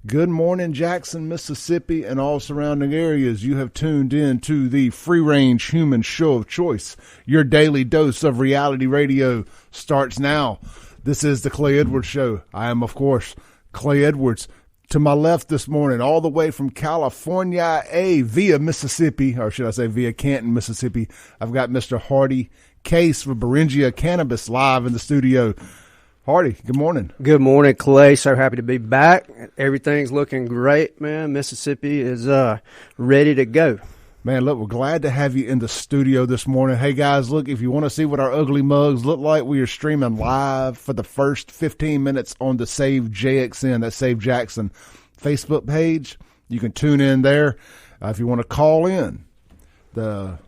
Good morning, Jackson, Mississippi, and all surrounding areas. You have tuned in to the free-range human show of choice. Your daily dose of reality radio starts now. This is the Clay Edwards Show. I am, of course, Clay Edwards. To my left this morning, all the way from California, via Mississippi, or should I say via Canton, Mississippi, I've got Mr. Hardy Case for Beringia Cannabis live in the studio. Hardy, good morning. Good morning, Clay. So happy to be back. Everything's looking great, man. Mississippi is ready to go. Man, look, we're glad to have you in the studio this morning. Hey, guys, look, if you want to see what our ugly mugs look like, we are streaming live for the first 15 minutes on the Save JXN, that Save Jackson Facebook page. You can tune in there. If you want to call in, the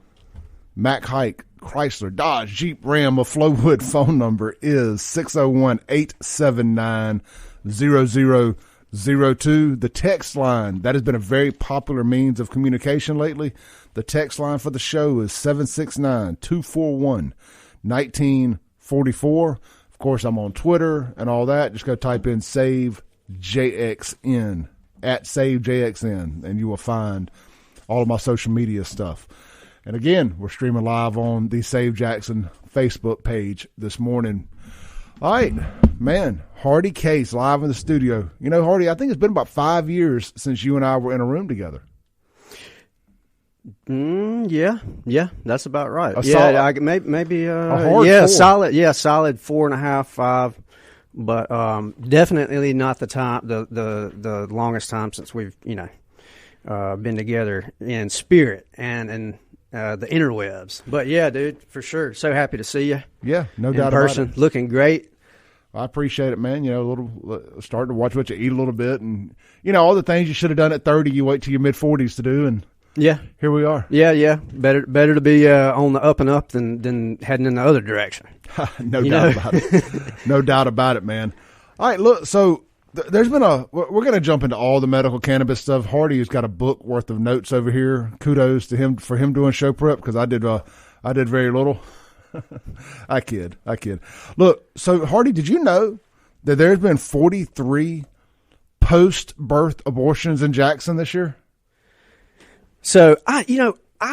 Mack Hike Chrysler Dodge Jeep Ram of Flowood phone number is 601-879-0002. The text line, that has been a very popular means of communication lately. The text line for the show is 769-241-1944. Of course, I'm on Twitter and all that. Just go type in Save JXN, at Save JXN, and you will find all of my social media stuff. And again, we're streaming live on the Save Jackson Facebook page this morning. All right, man, Hardy Case live in the studio. You know, Hardy, I think it's been about 5 years since you and I were in a room together. Yeah, that's about right. Solid 4.5, 5. But definitely not the longest time since we've been together in spirit and the interwebs. But yeah, dude, for sure. So happy to see you. Yeah, no doubt in person, about it. Looking great. I appreciate it, man. Starting to watch what you eat a little bit, and all the things you should have done at 30, you wait till your mid 40s to do, and yeah, here we are. Yeah. Better to be on the up and up than heading in the other direction. No doubt about it. No doubt about it, man. All right, look. So there's been we're going to jump into all the medical cannabis stuff. Hardy has got a book worth of notes over here. Kudos to him for him doing show prep, because I did very little. I kid. Look, so Hardy, did you know that there's been 43 post-birth abortions in Jackson this year? So I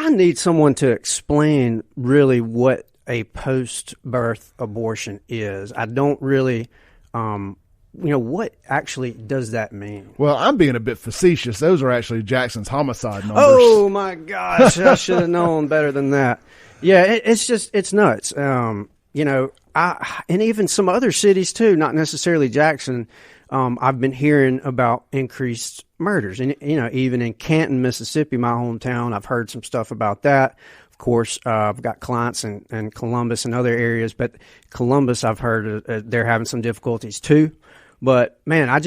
need someone to explain really what a post-birth abortion is. I don't really, what actually does that mean? Well, I'm being a bit facetious. Those are actually Jackson's homicide numbers. Oh my gosh, I should have known better than that. Yeah, it's nuts. And even some other cities too, not necessarily Jackson. I've been hearing about increased murders, and even in Canton, Mississippi, my hometown, I've heard some stuff about that. Of course, I've got clients in Columbus and other areas, but Columbus, I've heard they're having some difficulties too. But man, I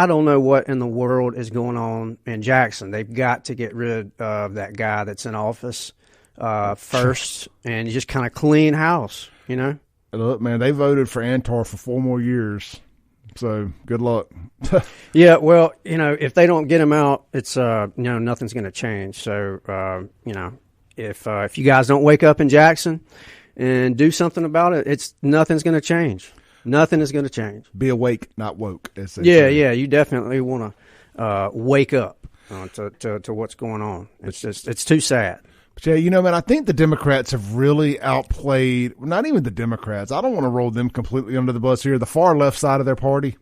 don't know what in the world is going on in Jackson. They've got to get rid of that guy that's in office first, and just kind of clean house, Look, man, they voted for Antar for 4 more years, so good luck. Yeah, well, if they don't get him out, it's nothing's going to change. So if you guys don't wake up in Jackson and do something about it, nothing's going to change. Nothing is going to change. Be awake, not woke. Yeah, you definitely want to wake up to what's going on. It's too sad. But yeah, man, I think the Democrats have really outplayed, not even the Democrats. I don't want to roll them completely under the bus here. The far left side of their party,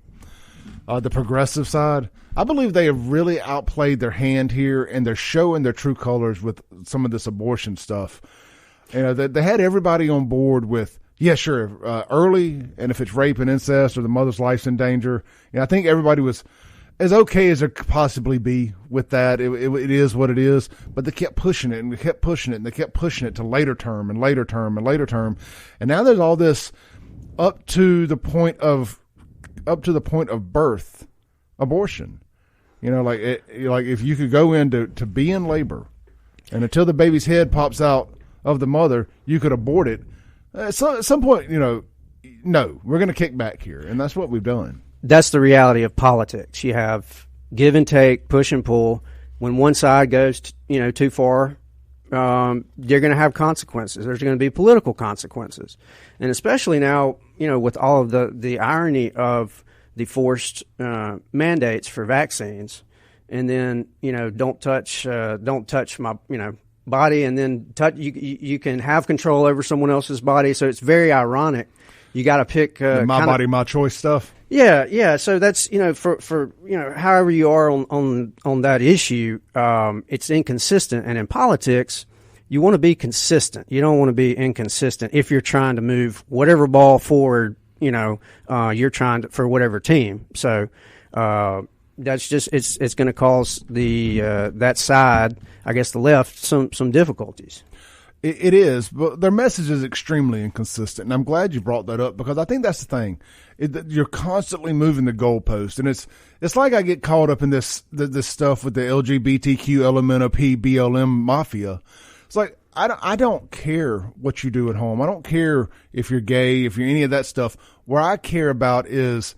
the progressive side, I believe they have really outplayed their hand here, and they're showing their true colors with some of this abortion stuff. They had everybody on board with, yeah, sure, early, and if it's rape and incest or the mother's life's in danger, I think everybody was as okay as there could possibly be with that. It is what it is, but they kept pushing it, and they kept pushing it, and they kept pushing it to later term and later term and later term. And now there's all this up to the point of birth abortion. Like if you could go in to be in labor, and until the baby's head pops out of the mother, you could abort it. At some point, no, we're going to kick back here, and that's what we've done. That's the reality of politics. You have give and take, push and pull. When one side goes, too far, they're going to have consequences. There's going to be political consequences, and especially now, with all of the irony of the forced mandates for vaccines, and then don't touch my body, and then you can have control over someone else's body. So it's very ironic. You got to pick my body, my choice stuff. Yeah. So that's for however you are on that issue, it's inconsistent. And in politics, you want to be consistent. You don't want to be inconsistent if you're trying to move whatever ball forward. You're trying to for whatever team. So that's just it's going to cause the that side, I guess the left, some difficulties. It is, but their message is extremely inconsistent, and I'm glad you brought that up because I think that's the thing. You're constantly moving the goalpost, and it's like I get caught up in this stuff with the LGBTQ, LMNOP, BLM mafia. It's like I don't care what you do at home. I don't care if you're gay, if you're any of that stuff. What I care about is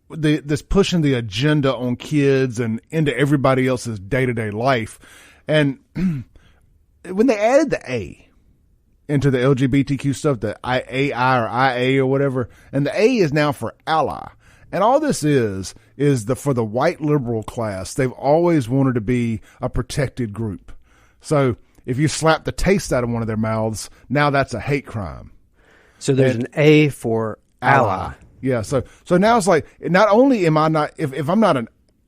this pushing the agenda on kids and into everybody else's day-to-day life, and when they added the A into the LGBTQ stuff, the AI or IA or whatever, and the A is now for ally. And all this is for the white liberal class. They've always wanted to be a protected group. So if you slap the taste out of one of their mouths, now that's a hate crime. So there's an A for ally. Yeah. So now it's like, not only am I not, if I'm not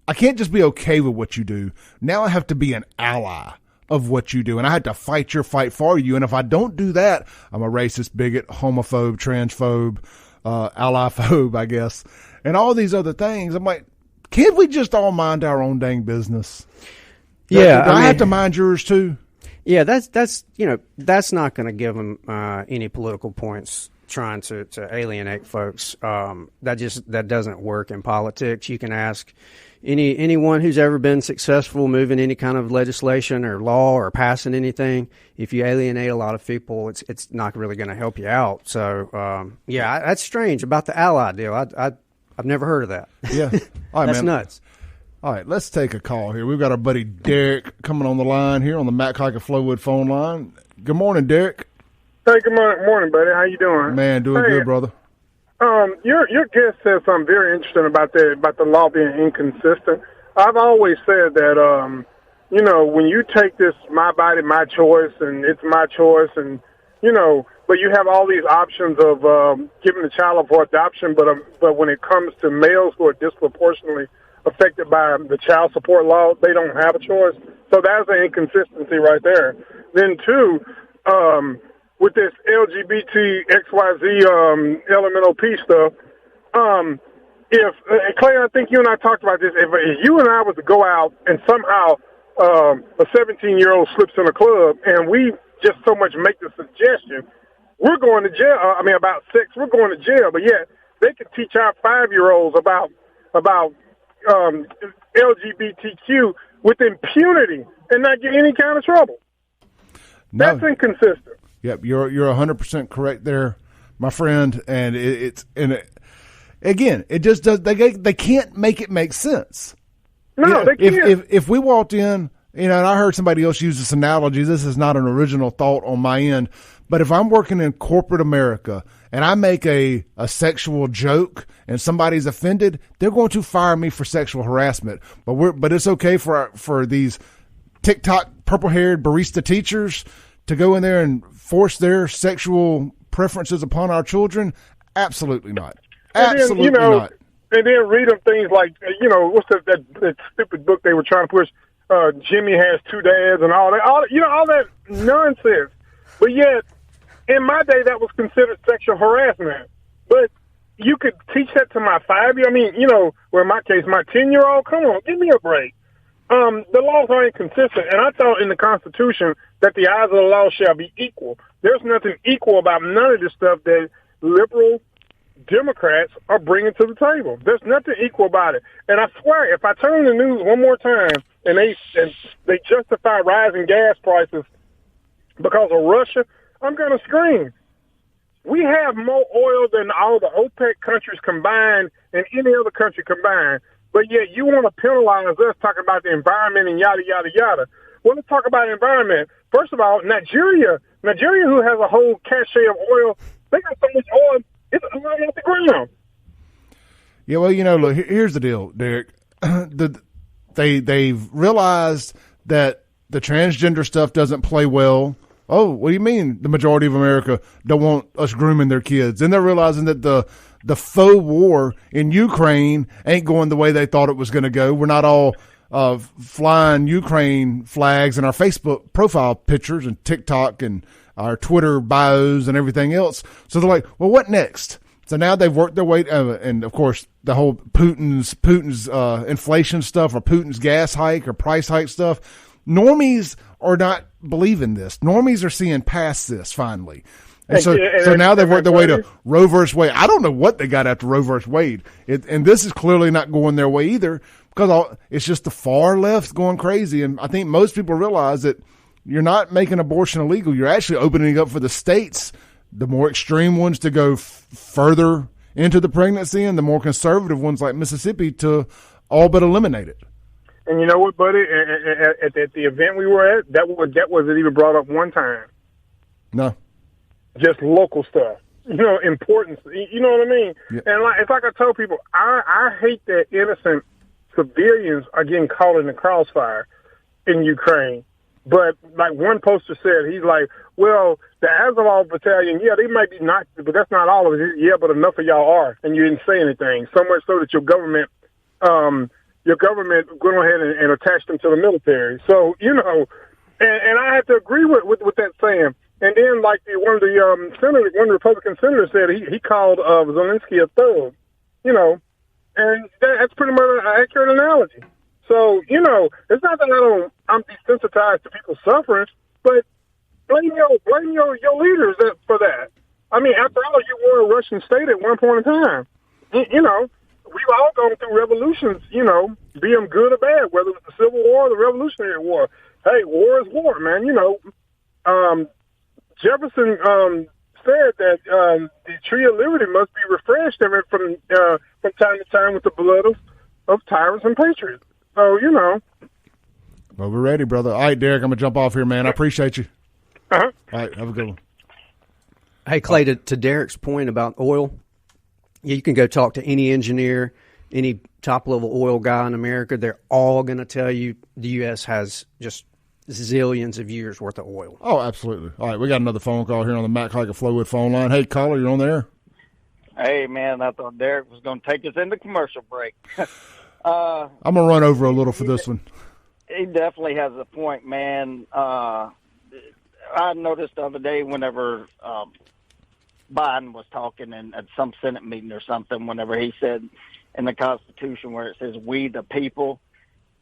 I can't just be okay with what you do. Now I have to be an ally of what you do, and I had to fight your fight for you. And if I don't do that, I'm a racist, bigot, homophobe, transphobe, allyphobe, I guess, and all these other things. I'm like, can't we just all mind our own dang business? Yeah, I have to mind yours too. Yeah, that's not going to give them any political points trying to alienate folks. That doesn't work in politics. You can ask anyone who's ever been successful moving any kind of legislation or law or passing anything. If you alienate a lot of people, it's not really going to help you out. So that's strange about the ally deal. I've never heard of that. Yeah, all right, that's man. nuts. All right, let's take a call here. We've got our buddy Derek coming on the line here on the Matt Kike Flowwood phone line. Good morning, Derek. Hey, good morning, buddy. How you doing? Man, doing good, brother. Your guest said something very interesting about the law being inconsistent. I've always said that, when you take this my body, my choice, and it's my choice, and, but you have all these options of giving the child up for adoption, but when it comes to males who are disproportionately affected by the child support law, they don't have a choice. So that's an inconsistency right there. Then, two, with this LGBT XYZ LMNOP stuff, if Clay, I think you and I talked about this. If you and I was to go out and somehow a 17-year-old slips in a club and we just so much make the suggestion, we're going to jail. About sex, we're going to jail. But yet they could teach our 5-year-olds about LGBTQ with impunity and not get any kind of trouble. No. That's inconsistent. Yep, you're 100% correct there, my friend. And again, it just does. They can't make it make sense. No, they can't. If we walked in, and I heard somebody else use this analogy. This is not an original thought on my end, but if I'm working in corporate America and I make a sexual joke and somebody's offended, they're going to fire me for sexual harassment. But it's okay for these TikTok purple-haired barista teachers to go in there and force their sexual preferences upon our children? Absolutely not. Absolutely not. And then read them things like, what's that stupid book they were trying to push? Jimmy has two dads and all that. All that nonsense. But yet, in my day, that was considered sexual harassment. But you could teach that to my 5-year-old. Well, in my case, my 10-year-old. Come on, give me a break. The laws are inconsistent, and I thought in the Constitution that the eyes of the law shall be equal. There's nothing equal about none of this stuff that liberal Democrats are bringing to the table. There's nothing equal about it. And I swear, if I turn the news one more time and they justify rising gas prices because of Russia, I'm going to scream. We have more oil than all the OPEC countries combined and any other country combined. But yet you want to penalize us talking about the environment and yada, yada, yada. Well, let's talk about environment. First of all, Nigeria, who has a whole cache of oil, they got so much oil, it's lying off the ground. Yeah, well, look, here's the deal, Derek. They've realized that the transgender stuff doesn't play well. Oh, what do you mean the majority of America don't want us grooming their kids? And they're realizing that the faux war in Ukraine ain't going the way they thought it was going to go. We're not all flying Ukraine flags in our Facebook profile pictures and TikTok and our Twitter bios and everything else. So they're like, well, what next? So now they've worked their way, and of course the whole Putin's inflation stuff or Putin's gas hike or price hike stuff. Normies are not believing this. Normies are seeing past this finally. And so now they've worked their way to Roe versus Wade. I don't know what they got after Roe versus Wade. And this is clearly not going their way either because it's just the far left going crazy. And I think most people realize that you're not making abortion illegal. You're actually opening up for the states, the more extreme ones, to go further into the pregnancy and the more conservative ones like Mississippi to all but eliminate it. And you know what, buddy? At the event we were at, that wasn't even brought up one time. No. Just local stuff. Importance. You know what I mean? Yeah. And it's like I told people, I hate that innocent civilians are getting caught in the crossfire in Ukraine. But like one poster said, he's like, well, the Azov battalion, yeah, they might be not, but that's not all of it. Yeah, but enough of y'all are, and you didn't say anything. So much so that your government went ahead and attached them to the military. So, and I have to agree with that saying. And then, like one of the Republican senators said, he called Zelensky a thug, and that's pretty much an accurate analogy. So, it's not that I'm desensitized to people suffering, but blame your leaders for that. I mean, after all, you were a Russian state at one point in time. We've all gone through revolutions, be them good or bad, whether it's the Civil War or the Revolutionary War. Hey, war is war, man. Jefferson said that the tree of liberty must be refreshed from time to time with the blood of tyrants and patriots. So, Well, we're ready, brother. All right, Derek, I'm going to jump off here, man. I appreciate you. Uh-huh. All right, have a good one. Hey, Clay, to Derek's point about oil, you can go talk to any engineer, any top-level oil guy in America. They're all going to tell you the U.S. has just zillions of years worth of oil. Oh, absolutely. All right, we got another phone call here on the Mac Haika Flowwood phone line. Hey, caller, you're on there. Hey, man, I thought Derek was going to take us into commercial break. I'm going to run over a little for this one. He definitely has a point, man. I noticed the other day whenever Biden was talking at some Senate meeting or something, whenever he said in the Constitution where it says we the people,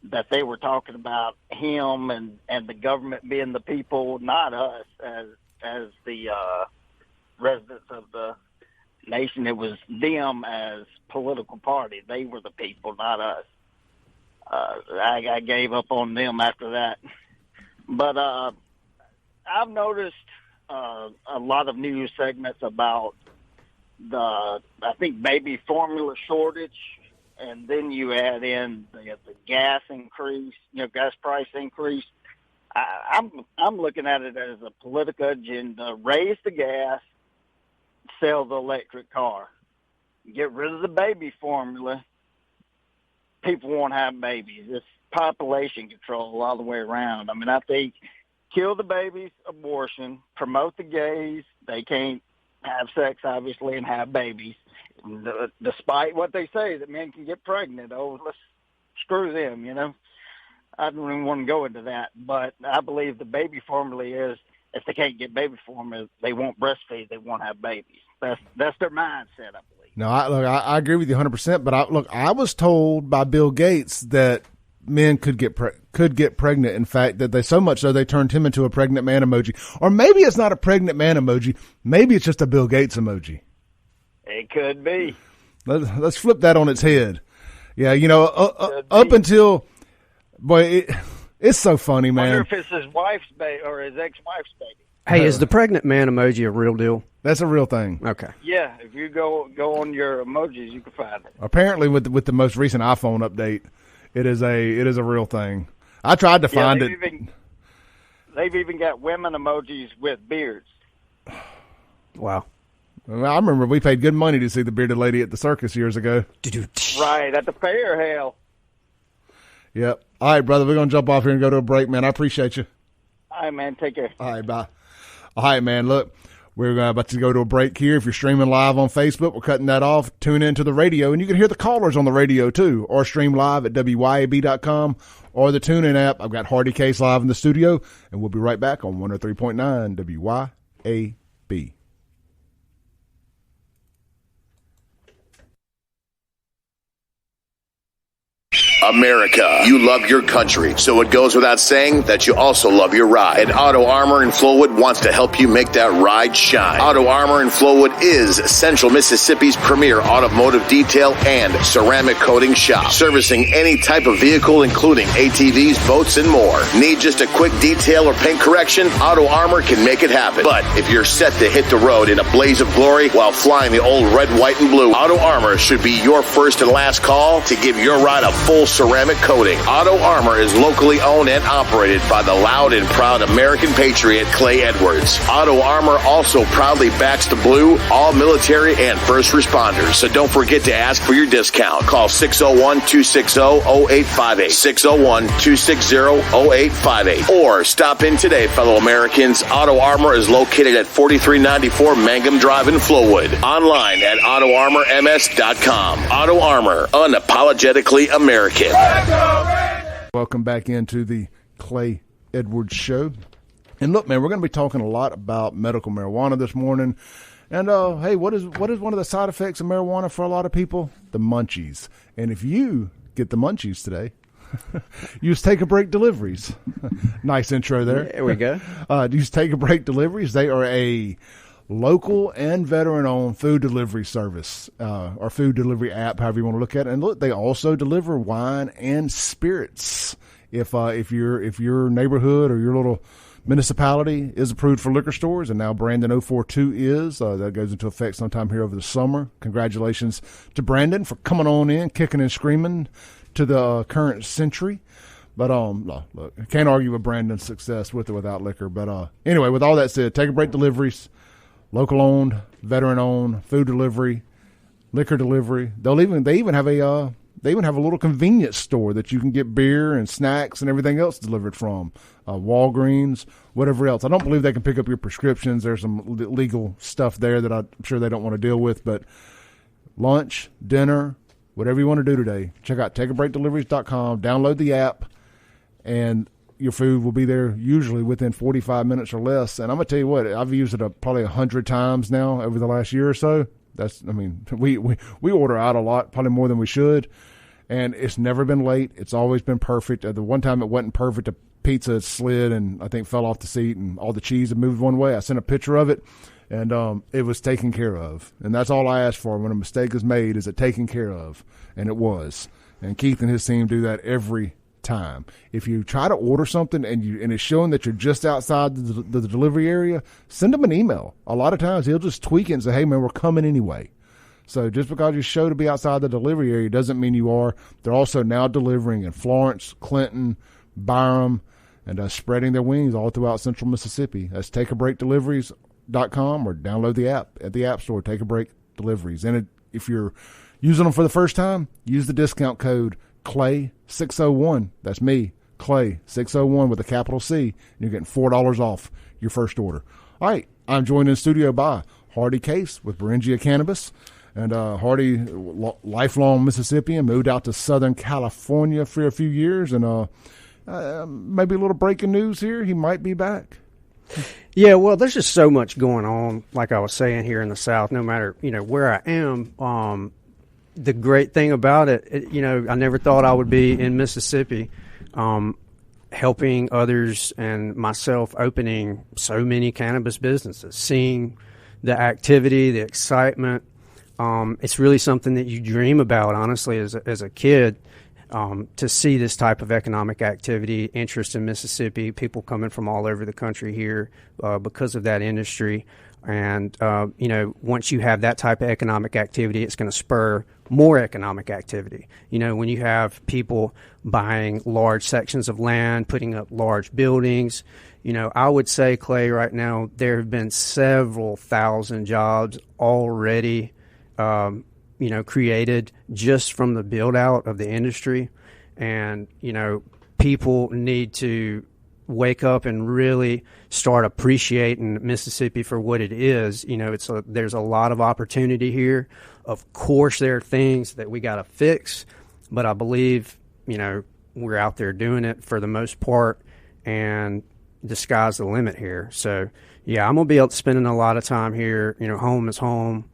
that they were talking about him and the government being the people, not us as the residents of the nation. It was them as political party. They were the people, not us. I gave up on them after that. But I've noticed a lot of news segments about the baby formula shortage, and then you add in the gas increase, gas price increase. I'm looking at it as a political agenda: raise the gas, sell the electric car, get rid of the baby formula. People won't have babies. It's population control all the way around. I mean, I think kill the babies, abortion, promote the gays. They can't have sex, obviously, and have babies. Despite what they say, that men can get pregnant. Oh, let's screw them, I don't even want to go into that. But I believe the baby formula is, if they can't get baby formula, they won't breastfeed, they won't have babies. That's their mindset, I believe. No, I agree with you 100%. But I was told by Bill Gates that men could get pregnant. In fact, that they so much so they turned him into a pregnant man emoji. Or maybe it's not a pregnant man emoji. Maybe it's just a Bill Gates emoji. It could be. Let's flip that on its head. Yeah, up until, boy, it's so funny, man. I wonder if it's his wife's baby or his ex-wife's baby. Hey, is the pregnant man emoji a real deal? That's a real thing. Okay. Yeah, if you go on your emojis, you can find it. Apparently, with the most recent iPhone update, it is a real thing. I tried to find it. They've even got women emojis with beards. Wow. Well, I remember we paid good money to see the bearded lady at the circus years ago. Right, at the fair, hell. Yep. All right, brother, we're going to jump off here and go to a break, man. I appreciate you. All right, man, take care. All right, bye. All right, man, look, we're about to go to a break here. If you're streaming live on Facebook, we're cutting that off. Tune into the radio, and you can hear the callers on the radio, too, or stream live at WYAB.com or the TuneIn app. I've got Hardy Case live in the studio, and we'll be right back on 103.9 WYAB. America, you love your country, so it goes without saying that you also love your ride. And Auto Armour in Flowood wants to help you make that ride shine. Auto Armour in Flowood is Central Mississippi's premier automotive detail and ceramic coating shop, servicing any type of vehicle, including ATVs, boats, and more. Need just a quick detail or paint correction? Auto Armour can make it happen. But if you're set to hit the road in a blaze of glory while flying the old red, white, and blue, Auto Armour should be your first and last call to give your ride a full ceramic coating. Auto Armour is locally owned and operated by the loud and proud American patriot Clay Edwards. Auto Armour also proudly backs the blue, all military and first responders. So don't forget to ask for your discount. Call 601-260-0858. 601-260-0858. Or stop in today, fellow Americans. Auto Armour is located at 4394 Mangum Drive in Flowood. Online at AutoArmourMS.com. Auto Armour, unapologetically American. Welcome back into the Clay Edwards Show. And look, man, we're going to be talking a lot about medical marijuana this morning. And, hey, what is one of the side effects of marijuana for a lot of people? The munchies. And if you get the munchies today, use Take a Break Deliveries. Nice intro there. There we go. Use Take a Break Deliveries. They are a local and veteran-owned food delivery service, or food delivery app, however you want to look at it. And look, they also deliver wine and spirits. If your neighborhood or your little municipality is approved for liquor stores, and now Brandon 042 is, that goes into effect sometime here over the summer. Congratulations to Brandon for coming on in, kicking and screaming to the current century. But look, I can't argue with Brandon's success with or without liquor. But anyway, with all that said, Take a Break Deliveries. Local owned, veteran owned, food delivery, liquor delivery. They even have a little convenience store that you can get beer and snacks and everything else delivered from. Walgreens, whatever else. I don't believe they can pick up your prescriptions. There's some legal stuff there that I'm sure they don't want to deal with. But lunch, dinner, whatever you want to do today, check out takeabreakdeliveries.com. Download the app, and your food will be there usually within 45 minutes or less. And I'm going to tell you what, I've used it probably 100 times now over the last year or so. We order out a lot, probably more than we should. And it's never been late. It's always been perfect. The one time it wasn't perfect, the pizza slid and I think fell off the seat and all the cheese had moved one way. I sent a picture of it, and it was taken care of. And that's all I ask for when a mistake is made, is it taken care of. And it was. And Keith and his team do that every time. If you try to order something and it's showing that you're just outside the delivery area, send him an email. A lot of times he'll just tweak it and say, hey man, we're coming anyway. So just because you show to be outside the delivery area doesn't mean you are. They're also now delivering in Florence, Clinton, Byram, and spreading their wings all throughout central Mississippi. That's takeabreakdeliveries.com, or download the app at the App Store, Take a Break Deliveries. And if you're using them for the first time, use the discount code CLAY601. That's me, CLAY601 with a capital C, and you're getting $4 off your first order. All right, I'm joined in studio by Hardy Case with Beringia Cannabis. And Hardy, lifelong Mississippian, moved out to Southern California for a few years, and maybe a little breaking news here. He might be back. Yeah, well, there's just so much going on, like I was saying, here in the South, no matter, where I am. The great thing about it, I never thought I would be in Mississippi, helping others and myself opening so many cannabis businesses, seeing the activity, the excitement. It's really something that you dream about, honestly, as a kid, to see this type of economic activity, interest in Mississippi, people coming from all over the country here because of that industry. And, once you have that type of economic activity, it's going to spur more economic activity. When you have people buying large sections of land, putting up large buildings, I would say, Clay, right now there have been several thousand jobs already, created just from the build out of the industry. And, people need to wake up and really start appreciating Mississippi for what it is. There's a lot of opportunity here. Of course, there are things that we got to fix, but I believe, we're out there doing it for the most part, and the sky's the limit here. So, yeah, I'm going to be spending a lot of time here. Home is home,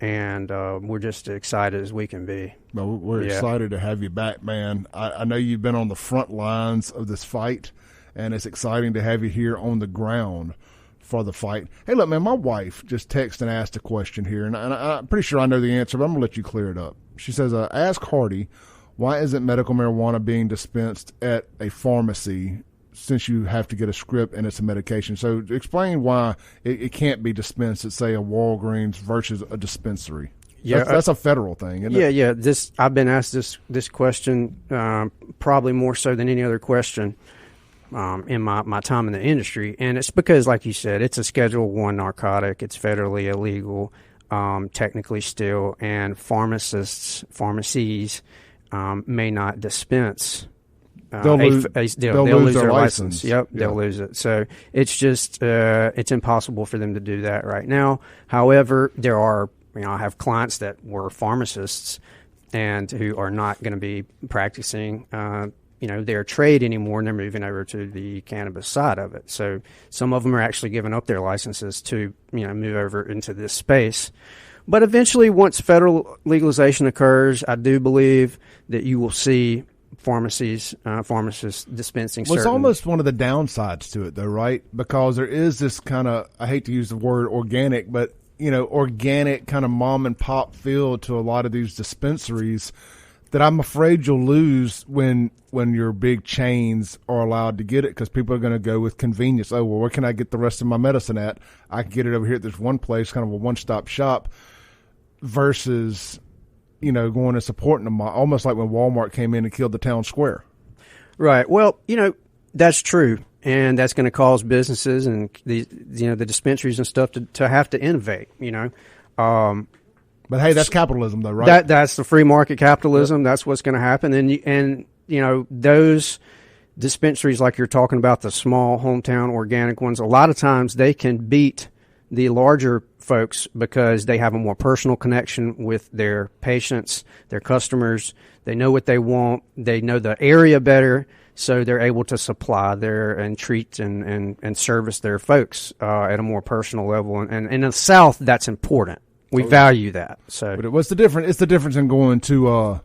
and we're just excited as we can be. Well, we're excited to have you back, man. I know you've been on the front lines of this fight, and it's exciting to have you here on the ground for the fight. Hey, look, man, my wife just texted and asked a question here, and I'm pretty sure I know the answer, but I'm going to let you clear it up. She says, ask Hardy, why isn't medical marijuana being dispensed at a pharmacy since you have to get a script and it's a medication? So explain why it can't be dispensed at, say, a Walgreens versus a dispensary. Yeah, that's a federal thing, isn't it? Yeah. I've been asked this question probably more so than any other question in my time in the industry, and it's because, like you said, it's a Schedule I narcotic. It's federally illegal, technically still, and pharmacies may not dispense. They'll lose their license. Yep, they'll lose it. So it's just it's impossible for them to do that right now. However, there are I have clients that were pharmacists and who are not going to be practicing their trade anymore, and they're moving over to the cannabis side of it. So some of them are actually giving up their licenses to move over into this space. But eventually, once federal legalization occurs, I do believe that you will see pharmacists dispensing. Well, it's almost one of the downsides to it, though, right? Because there is this kind of, I hate to use the word organic, but organic kind of mom and pop feel to a lot of these dispensaries that I'm afraid you'll lose when your big chains are allowed to get it, because people are going to go with convenience. Oh, well, where can I get the rest of my medicine at? I can get it over here at this one place, kind of a one-stop shop, versus, going and supporting them, almost like when Walmart came in and killed the town square. Right. Well, that's true. And that's going to cause businesses and the dispensaries and stuff to have to innovate, But hey, that's capitalism, though, right? That's the free market capitalism. Yep. That's what's going to happen. And those dispensaries, like you're talking about, the small hometown organic ones, a lot of times they can beat the larger folks because they have a more personal connection with their patients, their customers. They know what they want. They know the area better. So they're able to supply and treat and service their folks at a more personal level. And in the South, that's important. We value that. So, but what's the difference? It's the difference in going to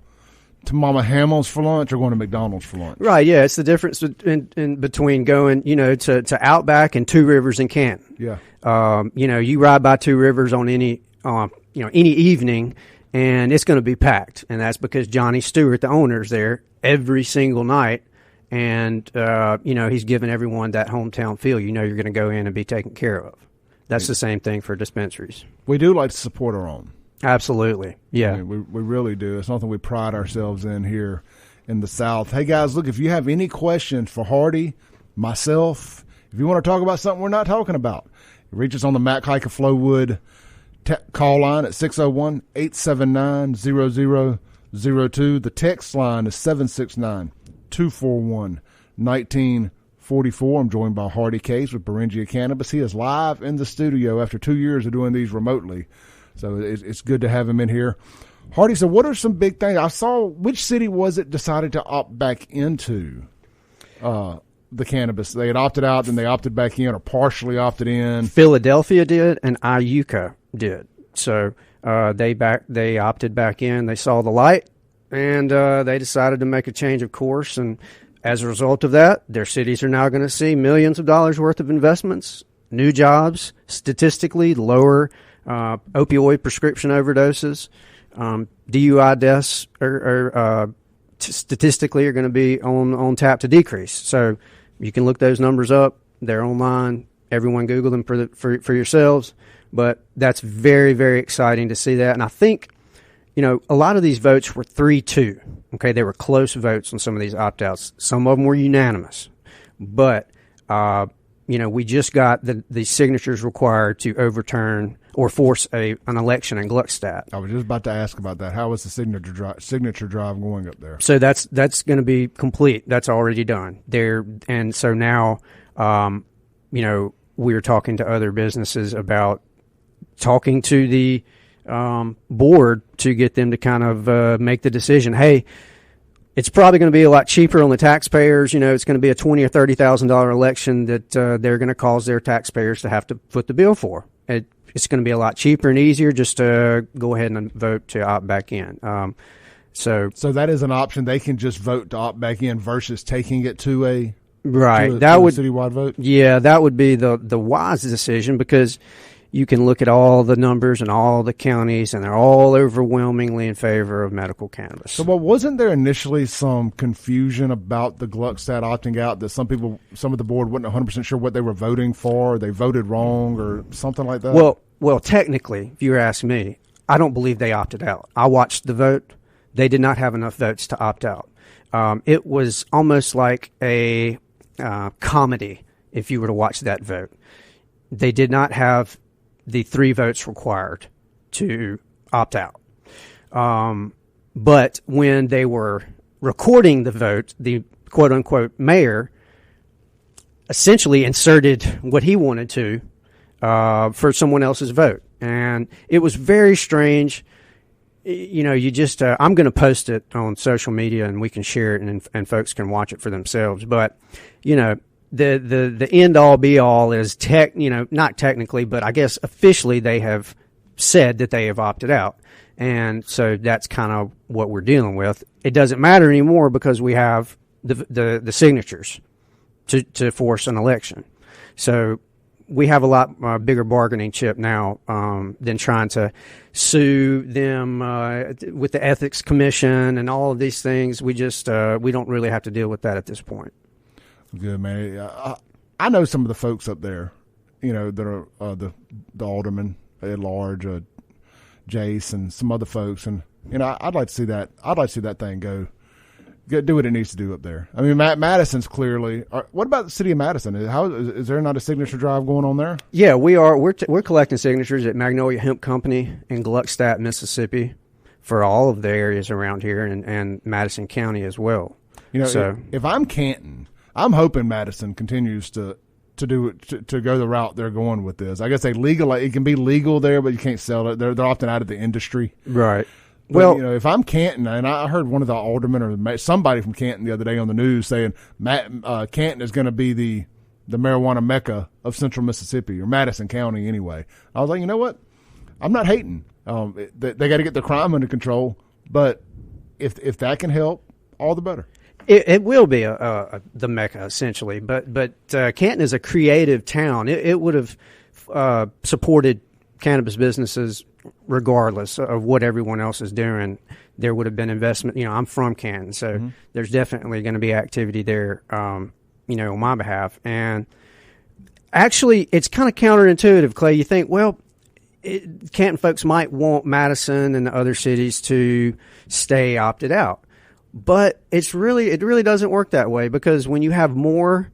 Mama Hamill's for lunch or going to McDonald's for lunch. Right. Yeah, it's the difference in between going, to Outback and Two Rivers and Canton. Yeah. You ride by Two Rivers on any evening, and it's going to be packed, and that's because Johnny Stewart, the owner's there every single night. And, he's giving everyone that hometown feel. You're going to go in and be taken care of. That's the same thing for dispensaries. We do like to support our own. Absolutely. Yeah. I mean, we really do. It's something we pride ourselves in here in the South. Hey, guys, look, if you have any questions for Hardy, myself, if you want to talk about something we're not talking about, reach us on the Mac Hike of Flowwood call line at 601-879-0002. The text line is 769-241-1944. I'm joined by Hardy Case with Beringia Cannabis. He is live in the studio after 2 years of doing these remotely. So it's good to have him in here. Hardy, so what are some big things? I saw, which city was it decided to opt back into the cannabis? They had opted out, then they opted back in or partially opted in. Philadelphia did, and Iuka did. So they opted back in. They saw the light, and they decided to make a change of course. And as a result of that, their cities are now going to see millions of dollars worth of investments, new jobs, statistically lower opioid prescription overdoses. DUI deaths statistically are going to be on tap to decrease. So you can look those numbers up. They're online. Everyone Google them for yourselves. But that's very, very exciting to see that. And I think, a lot of these votes were 3-2. Okay, they were close votes on some of these opt-outs. Some of them were unanimous. But, we just got the signatures required to overturn or force an election in Gluckstadt. I was just about to ask about that. How is the signature drive going up there? So that's going to be complete. That's already done there. And so now, we're talking to other businesses about talking to the board to get them to kind of make the decision. Hey, it's probably going to be a lot cheaper on the taxpayers. It's going to be a $20,000 or $30,000 election that they're going to cause their taxpayers to have to foot the bill for. It's going to be a lot cheaper and easier just to go ahead and vote to opt back in. So that is an option. They can just vote to opt back in versus taking it to a citywide vote. Yeah, that would be the wise decision, because you can look at all the numbers and all the counties, and they're all overwhelmingly in favor of medical cannabis. So, wasn't there initially some confusion about the Gluckstadt opting out, that some of the board wasn't 100% sure what they were voting for, or they voted wrong, or something like that? Well, technically, if you ask me, I don't believe they opted out. I watched the vote. They did not have enough votes to opt out. It was almost like a comedy if you were to watch that vote. They did not have the 3 votes required to opt out. But when they were recording the vote, the quote-unquote mayor essentially inserted what he wanted to for someone else's vote. And it was very strange. You just I'm going to post it on social media, and we can share it, and folks can watch it for themselves. But, the end all be all is not technically, but I guess officially they have said that they have opted out. And so that's kind of what we're dealing with. It doesn't matter anymore because we have the signatures to force an election. So we have a lot bigger bargaining chip now than trying to sue them with the ethics commission and all of these things. We just we don't really have to deal with that at this point. Good, man. I know some of the folks up there, that are the aldermen at large, Jace and some other folks, and I'd like to see that. I'd like to see that thing do what it needs to do up there. I mean, Madison's clearly. What about the city of Madison? Is there not a signature drive going on there? Yeah, we are. We're collecting signatures at Magnolia Hemp Company in Gluckstadt, Mississippi, for all of the areas around here, and Madison County as well. If I'm Canton, I'm hoping Madison continues to do it, to go the route they're going with this. I guess it can be legal there, but you can't sell it. They're often out of the industry, right? But, well, if I'm Canton, and I heard one of the aldermen or somebody from Canton the other day on the news saying Canton is going to be the marijuana mecca of Central Mississippi, or Madison County anyway. I was like, you know what? I'm not hating. They got to get their crime under control, but if that can help, all the better. It will be the mecca essentially, but Canton is a creative town. It would have supported cannabis businesses regardless of what everyone else is doing. There would have been investment. I'm from Canton, so there's definitely going to be activity there. On my behalf, and actually, it's kind of counterintuitive, Clay. You think, well, Canton folks might want Madison and the other cities to stay opted out. But it really doesn't work that way, because when you have more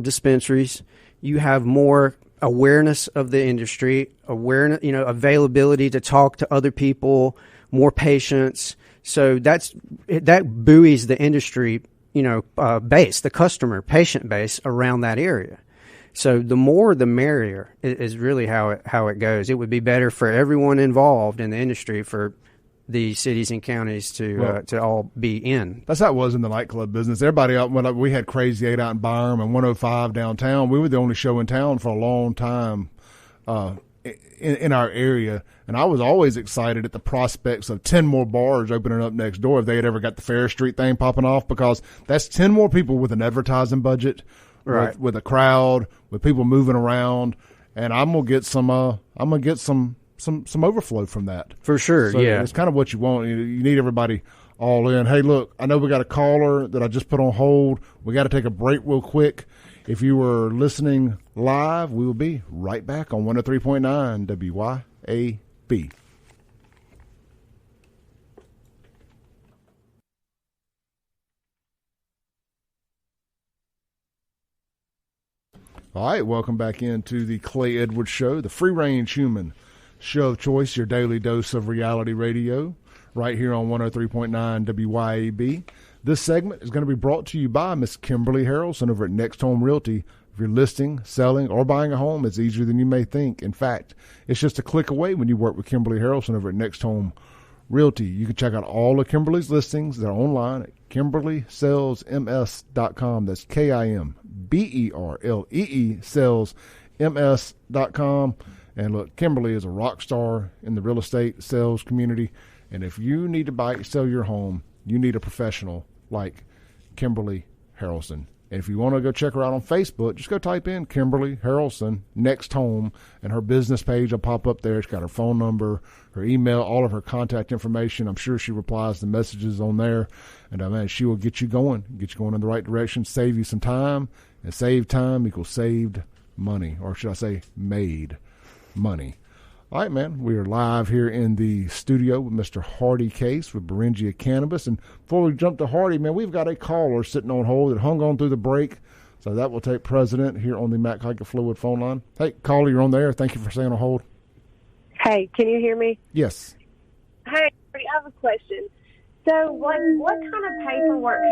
dispensaries, you have more awareness of the industry, availability to talk to other people, more patients. So that buoys the industry, base, the customer patient base around that area. So the more the merrier is really how it goes. It would be better for everyone involved in the industry, for the cities and counties to all be in. That's how it was in the nightclub business. Everybody out, when we had Crazy 8 out in Byram and 105 downtown, we were the only show in town for a long time in our area. And I was always excited at the prospects of 10 more bars opening up next door if they had ever got the Fair Street thing popping off, because that's 10 more people with an advertising budget, right, with a crowd, with people moving around, and I'm gonna get some overflow from that. For sure, so yeah. It's kind of what you want. You need everybody all in. Hey, look, I know we got a caller that I just put on hold. We got to take a break real quick. If you were listening live, we will be right back on 103.9 WYAB. All right, welcome back into the Clay Edwards Show, the free-range human show of choice, your daily dose of reality radio, right here on 103.9 WYAB. This segment is going to be brought to you by Miss Kimberlee Haralson over at Next Home Realty. If you're listing, selling, or buying a home, it's easier than you may think. In fact, it's just a click away when you work with Kimberlee Haralson over at Next Home Realty. You can check out all of Kimberlee's listings. They're online at KimberleeSalesMS.com. That's KIMBERLEE salesms.com. And look, Kimberlee is a rock star in the real estate sales community. And if you need to buy or sell your home, you need a professional like Kimberlee Haralson. And if you want to go check her out on Facebook, just go type in Kimberlee Haralson Next Home, and her business page will pop up there. She's got her phone number, her email, all of her contact information. I'm sure she replies to messages on there, and man, she will get you going in the right direction, save you some time, and save time equals saved money, or should I say made money. All right, man, we are live here in the studio with Mr. Hardy Case with Beringia Cannabis. And before we jump to Hardy, man, we've got a caller sitting on hold that hung on through the break. So that will take precedent here on the Mac Hiker Fluid phone line. Hey, caller, you're on the air. Thank you for staying on hold. Hey, can you hear me? Yes. Hey, I have a question. So what kind of paperwork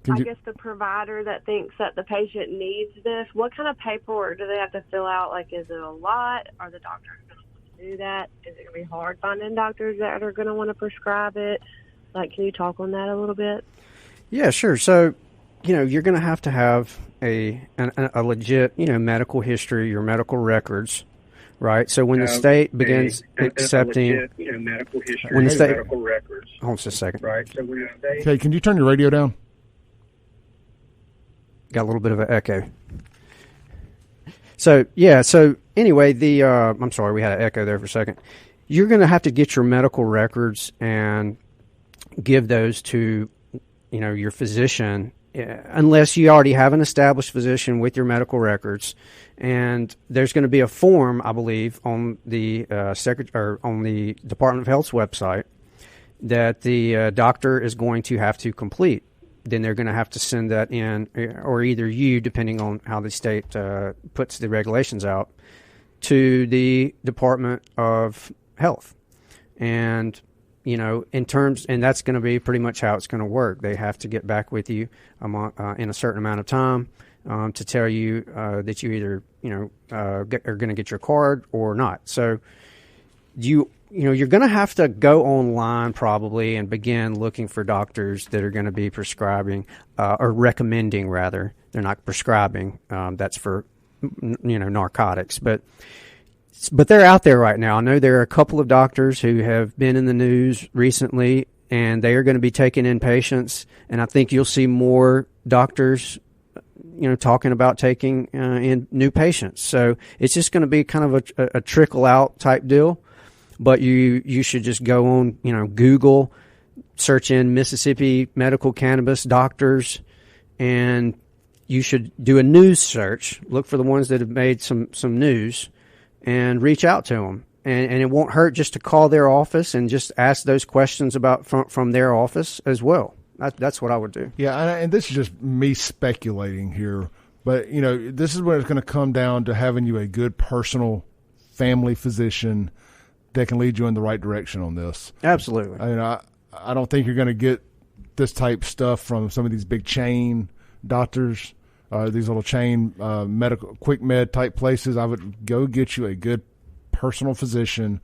does the provider that thinks that the patient needs this, what kind of paperwork do they have to fill out? Like, is it a lot? Are the doctors going to do that? Is it going to be hard finding doctors that are going to want to prescribe it? Like, can you talk on that a little bit? Yeah, sure. So, you're going to have a legit, medical history, your medical records, right? So when the state begins accepting, medical history, when the state, medical records, hold on just a second. right? So when the state, Okay, can you turn your radio down? Got a little bit of an echo. So anyway, I'm sorry, we had an echo there for a second. You're going to have to get your medical records and give those to, your physician, unless you already have an established physician with your medical records. And there's going to be a form, I believe, on the on the Department of Health's website that the doctor is going to have to complete. Then they're going to have to send that in, or either you, depending on how the state puts the regulations out, to the Department of Health. And, in terms, and that's going to be pretty much how it's going to work. They have to get back with you in a certain amount of time to tell you that you either, are going to get your card or not. So you're going to have to go online probably and begin looking for doctors that are going to be prescribing or recommending, rather. They're not prescribing. That's for, narcotics. But they're out there right now. I know there are a couple of doctors who have been in the news recently, and they are going to be taking in patients. And I think you'll see more doctors, talking about taking in new patients. So it's just going to be kind of a trickle out type deal. But you should just go on, Google, search in Mississippi medical cannabis doctors, and you should do a news search. Look for the ones that have made some news, and reach out to them. And it won't hurt just to call their office and just ask those questions about from their office as well. That's what I would do. Yeah, and this is just me speculating here, but this is where it's going to come down to having you a good personal family physician that can lead you in the right direction on this. Absolutely. I don't think you're going to get this type stuff from some of these big chain doctors, these little chain medical quick med type places. I would go get you a good personal physician,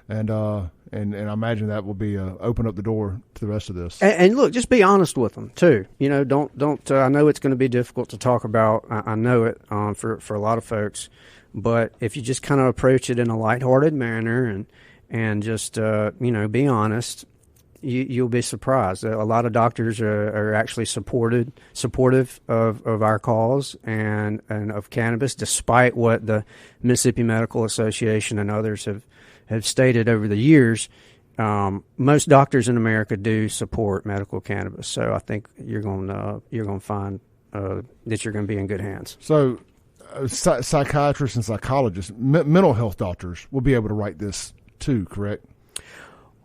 and I imagine that will be open up the door to the rest of this. And look, just be honest with them too. Don't. I know it's going to be difficult to talk about. I know it for a lot of folks. But if you just kind of approach it in a lighthearted manner and just be honest, you'll be surprised. A lot of doctors are actually supportive of our cause and of cannabis, despite what the Mississippi Medical Association and others have stated over the years. Most doctors in America do support medical cannabis, so I think you're going to find that you're going to be in good hands. So. Psychiatrists and psychologists, mental health doctors will be able to write this too, correct?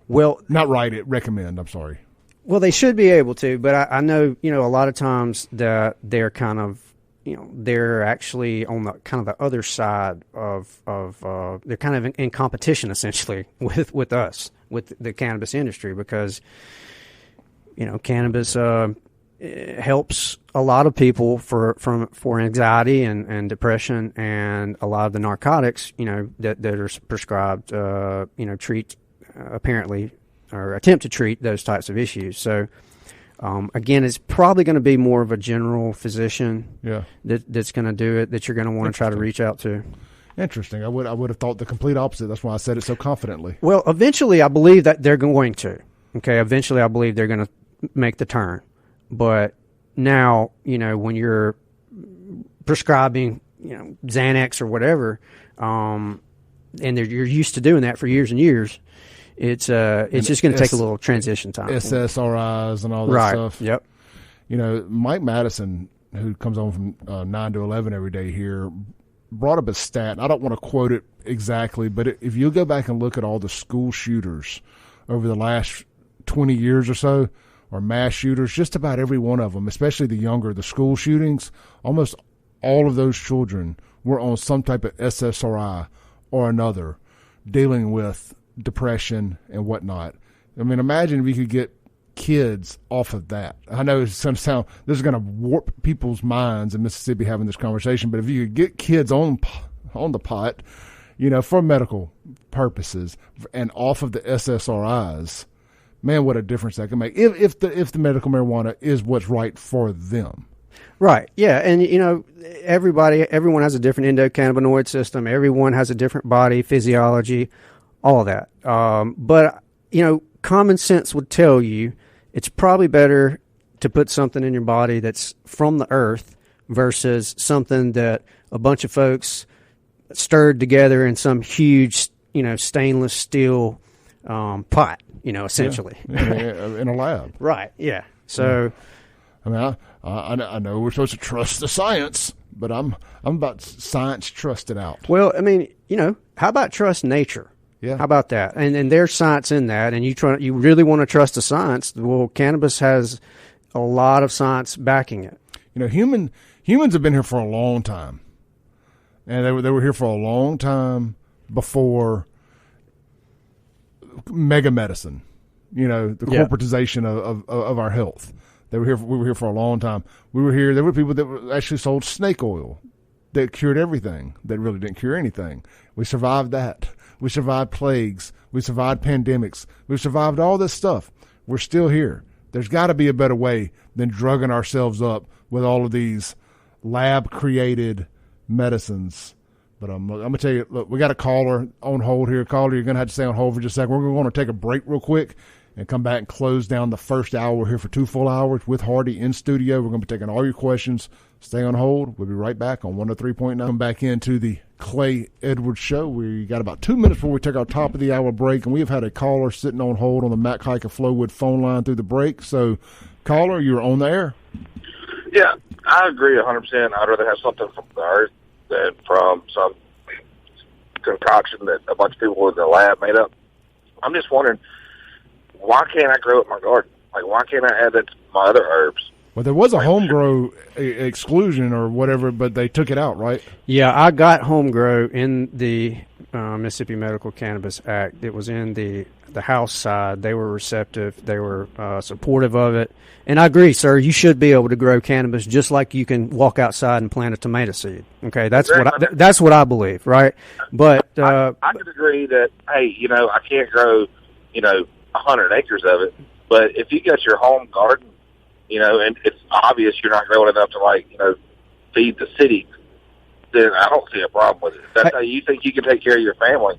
Well, not write it, recommend. I'm sorry. Well, they should be able to, but I know a lot of times that they're kind of they're actually on the kind of the other side of they're kind of in competition essentially with us, with the cannabis industry, because cannabis helps a lot of people for anxiety and depression, and a lot of the narcotics that are prescribed treat apparently or attempt to treat those types of issues. So again, it's probably going to be more of a general physician that's going to do it, that you're going to want to try to reach out to. Interesting. I would have thought the complete opposite. That's why I said it so confidently. Well, eventually I believe that they're going to. Okay, eventually I believe they're going to make the turn. But now, when you're prescribing, Xanax or whatever, and you're used to doing that for years and years, it's just going to take a little transition time. SSRIs and all that right. stuff. Yep. Mike Madison, who comes on from 9 to 11 every day here, brought up a stat. I don't want to quote it exactly, but if you go back and look at all the school shooters over the last 20 years or so, or mass shooters, just about every one of them, especially the school shootings, almost all of those children were on some type of SSRI or another, dealing with depression and whatnot. I mean, imagine if you could get kids off of that. I know it's going to sound, this is going to warp people's minds in Mississippi having this conversation, but if you could get kids on the pot, for medical purposes and off of the SSRIs, man, what a difference that can make if the medical marijuana is what's right for them. Right. Yeah. And, everyone has a different endocannabinoid system. Everyone has a different body physiology, all of that. But, common sense would tell you it's probably better to put something in your body that's from the earth versus something that a bunch of folks stirred together in some huge, stainless steel pot. Essentially. In a lab. Right, yeah. So, I mean, I know we're supposed to trust the science, but I'm about science trusted out. Well, I mean, how about trust nature? Yeah. How about that? And there's science in that, and you really want to trust the science. Well, cannabis has a lot of science backing it. Humans have been here for a long time, and they were here for a long time before mega medicine, the corporatization of our health. We were here for a long time. There were people that actually sold snake oil that cured everything, that really didn't cure anything. We survived that. We survived plagues. We survived pandemics. We survived all this stuff. We're still here. There's got to be a better way than drugging ourselves up with all of these lab-created medicines. But I'm going to tell you, look, we got a caller on hold here. Caller, you're going to have to stay on hold for just a second. We're going to take a break real quick and come back and close down the first hour. We're here for 2 full hours with Hardy in studio. We're going to be taking all your questions. Stay on hold. We'll be right back on 103.9. Come back into the Clay Edwards Show. We got about 2 minutes before we take our top of the hour break, and we have had a caller sitting on hold on the Mac Hike of Flowwood phone line through the break. So, caller, you're on the air. Yeah, I agree 100%. I'd rather have something from the earth than from some concoction that a bunch of people in the lab made up. I'm just wondering, why can't I grow it in my garden? Like, why can't I add that to my other herbs? Well, there was a home grow exclusion or whatever, but they took it out, right? Yeah, I got home grow in the Mississippi Medical Cannabis Act. It was in the House side. They were receptive. They were supportive of it. And I agree, sir. You should be able to grow cannabis just like you can walk outside and plant a tomato seed. Okay, that's what I believe, right? But I could agree that, hey, I can't grow 100 acres of it, but if you got your home garden, and it's obvious you're not growing enough to feed the city, then I don't see a problem with it. If that's how you think you can take care of your family,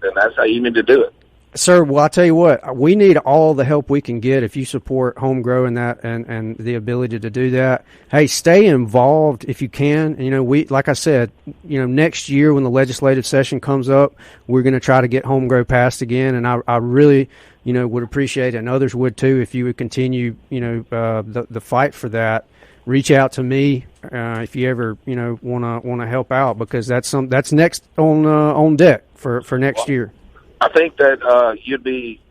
then that's how you need to do it. Sir, well, I'll tell you what, we need all the help we can get if you support home grow and that and the ability to do that. Hey, stay involved if you can. We, like I said, next year when the legislative session comes up, we're going to try to get home grow passed again, and I really would appreciate it, and others would too, if you would continue, the fight for that. Reach out to me if you ever, want to help out, because that's next on deck for next year. I think that you'd be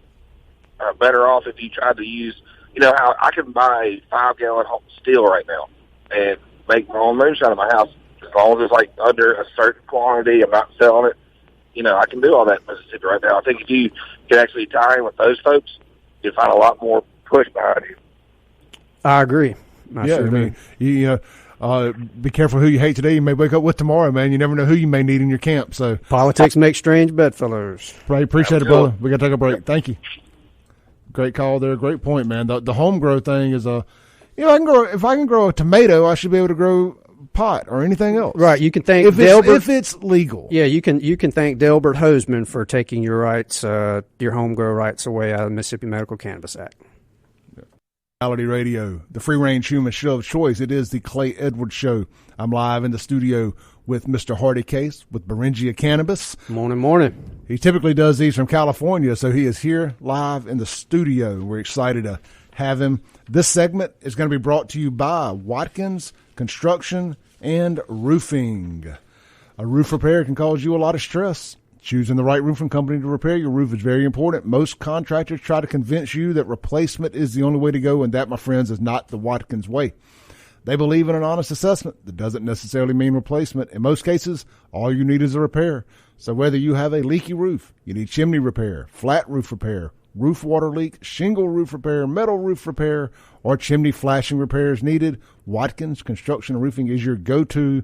better off if you tried to use, how I can buy a 5-gallon steel right now, and make my own moonshine in my house. As long as it's like under a certain quantity, I'm not selling it. I can do all that in Mississippi right now. I think if you can actually tie in with those folks, you'll find a lot more push behind you. I agree. Be careful who you hate today. You may wake up with tomorrow, man. You never know who you may need in your camp. So politics make strange bedfellows. Right, appreciate it, brother. We got to take a break. Thank you. Great call there. Great point, man. The home grow thing is if I can grow a tomato, I should be able to grow pot or anything else. Right. You can thank if it's legal. Yeah, you can thank Delbert Hoseman for taking your rights, your home grow rights away out of the Mississippi Medical Cannabis Act. Reality Radio, the free range human show of choice. It is the Clay Edwards Show. I'm live in the studio with Mr. Hardy Case with Beringia Cannabis. Morning. He typically does these from California, so he is here live in the studio. We're excited to have him. This segment is going to be brought to you by Watkins Construction and Roofing. A roof repair can cause you a lot of stress. Choosing the right roofing company to repair your roof is very important. Most contractors try to convince you that replacement is the only way to go, and that, my friends, is not the Watkins way. They believe in an honest assessment. That doesn't necessarily mean replacement. In most cases, all you need is a repair. So whether you have a leaky roof, you need chimney repair, flat roof repair, roof water leak, shingle roof repair, metal roof repair, or chimney flashing repairs needed, Watkins Construction and Roofing is your go-to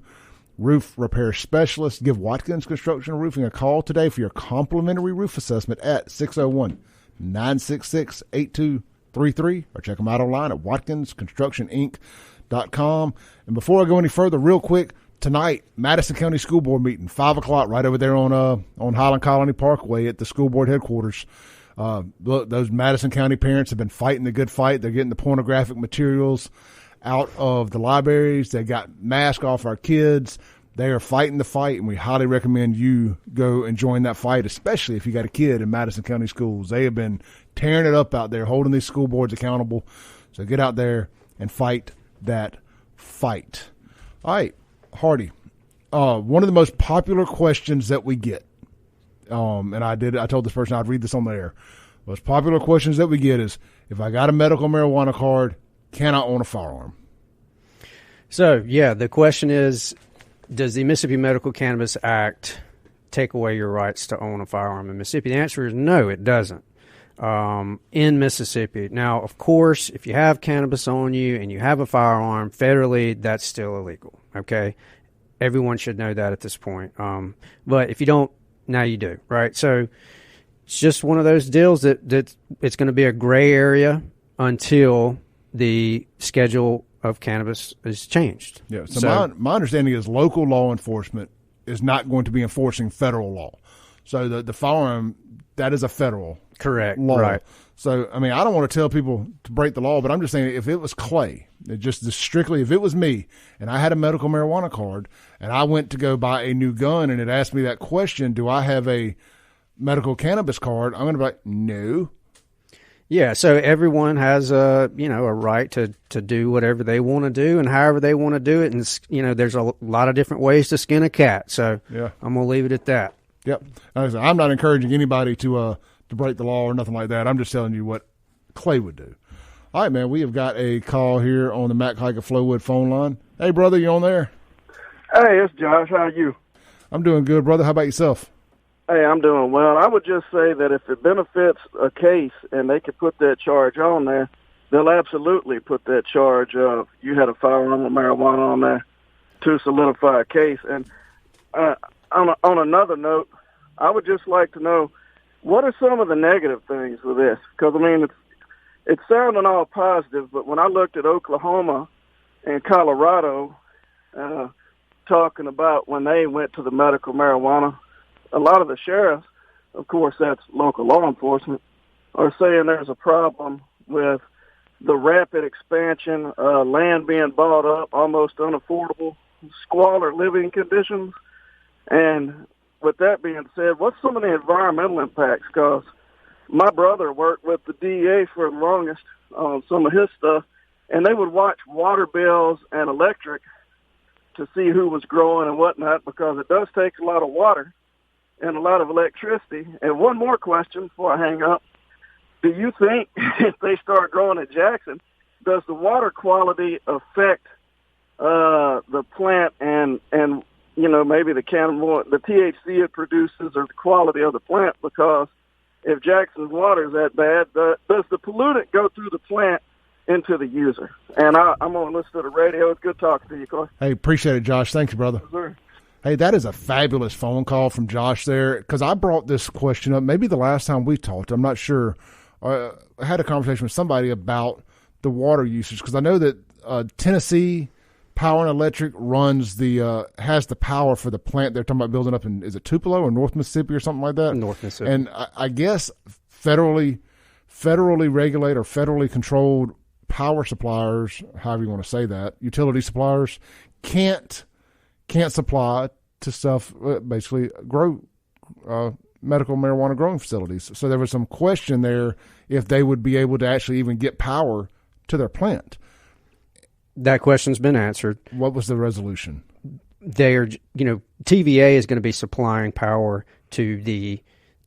roof repair specialist. Give Watkins Construction and Roofing a call today for your complimentary roof assessment at 601-966-8233, or check them out online at watkinsconstructioninc.com. And before I go any further, real quick, tonight, Madison County School Board meeting, 5 o'clock, right over there on Highland Colony Parkway at the school board headquarters. Look, those Madison County parents have been fighting the good fight. They're getting the pornographic materials out of the libraries. They got masks off our kids. They are fighting the fight, and we highly recommend you go and join that fight, especially if you got a kid in Madison County schools. They have been tearing it up out there, holding these school boards accountable. So get out there and fight that fight. All right, Hardy. One of the most popular questions that we get, and I told this person I'd read this on the air. Most popular questions that we get is, if I got a medical marijuana card, can I own a firearm? So, yeah, the question is, does the Mississippi Medical Cannabis Act take away your rights to own a firearm in Mississippi? The answer is no, it doesn't. In Mississippi. Now, of course, if you have cannabis on you and you have a firearm, federally, that's still illegal, okay? Everyone should know that at this point. But if you don't, now you do, right? So it's just one of those deals that it's going to be a gray area until the schedule of cannabis is changed. Yeah. So my understanding is local law enforcement is not going to be enforcing federal law. So the firearm, that is a federal correct law. Right. So, I mean, I don't want to tell people to break the law, but I'm just saying, if it was Clay, strictly, if it was me and I had a medical marijuana card and I went to go buy a new gun and it asked me that question, do I have a medical cannabis card? I'm going to be like, no. Yeah, so everyone has a right to do whatever they want to do and however they want to do it, and there's a lot of different ways to skin a cat. So yeah, I'm gonna leave it at that. Yep, I'm not encouraging anybody to break the law or nothing like that. I'm just telling you what Clay would do. All right, man, we have got a call here on the Mac Hike of Flowwood phone line. Hey, brother, you on there? Hey, it's Josh. How are you? I'm doing good, brother. How about yourself? Hey, I'm doing well. I would just say that if it benefits a case and they could put that charge on there, they'll absolutely put that charge of you had a firearm or marijuana on there to solidify a case. And on another note, I would just like to know, what are some of the negative things with this? Because, I mean, it's sounding all positive, but when I looked at Oklahoma and Colorado talking about when they went to the medical marijuana, a lot of the sheriffs, of course that's local law enforcement, are saying there's a problem with the rapid expansion, land being bought up, almost unaffordable, squalor living conditions. And with that being said, what's some of the environmental impacts? Because my brother worked with the DEA for the longest on some of his stuff, and they would watch water bills and electric to see who was growing and whatnot, because it does take a lot of water and a lot of electricity. And one more question before I hang up. Do you think if they start growing at Jackson, does the water quality affect the plant and maybe the THC it produces or the quality of the plant, because if Jackson's water is that bad, does the pollutant go through the plant into the user? And I'm going to listen to the radio. It's good talking to you, Corey. Hey, appreciate it, Josh. Thank you, brother. Yes, sir. Hey, that is a fabulous phone call from Josh there, because I brought this question up maybe the last time we talked. I'm not sure. I had a conversation with somebody about the water usage, because I know that Tennessee Power and Electric has the power for the plant they're talking about building up in, is it Tupelo or North Mississippi or something like that? North Mississippi. And I guess federally regulated or federally controlled power suppliers, however you want to say that, utility suppliers, can't supply to stuff, basically grow medical marijuana growing facilities. So there was some question there if they would be able to actually even get power to their plant. That question's been answered. What was the resolution? TVA is going to be supplying power to the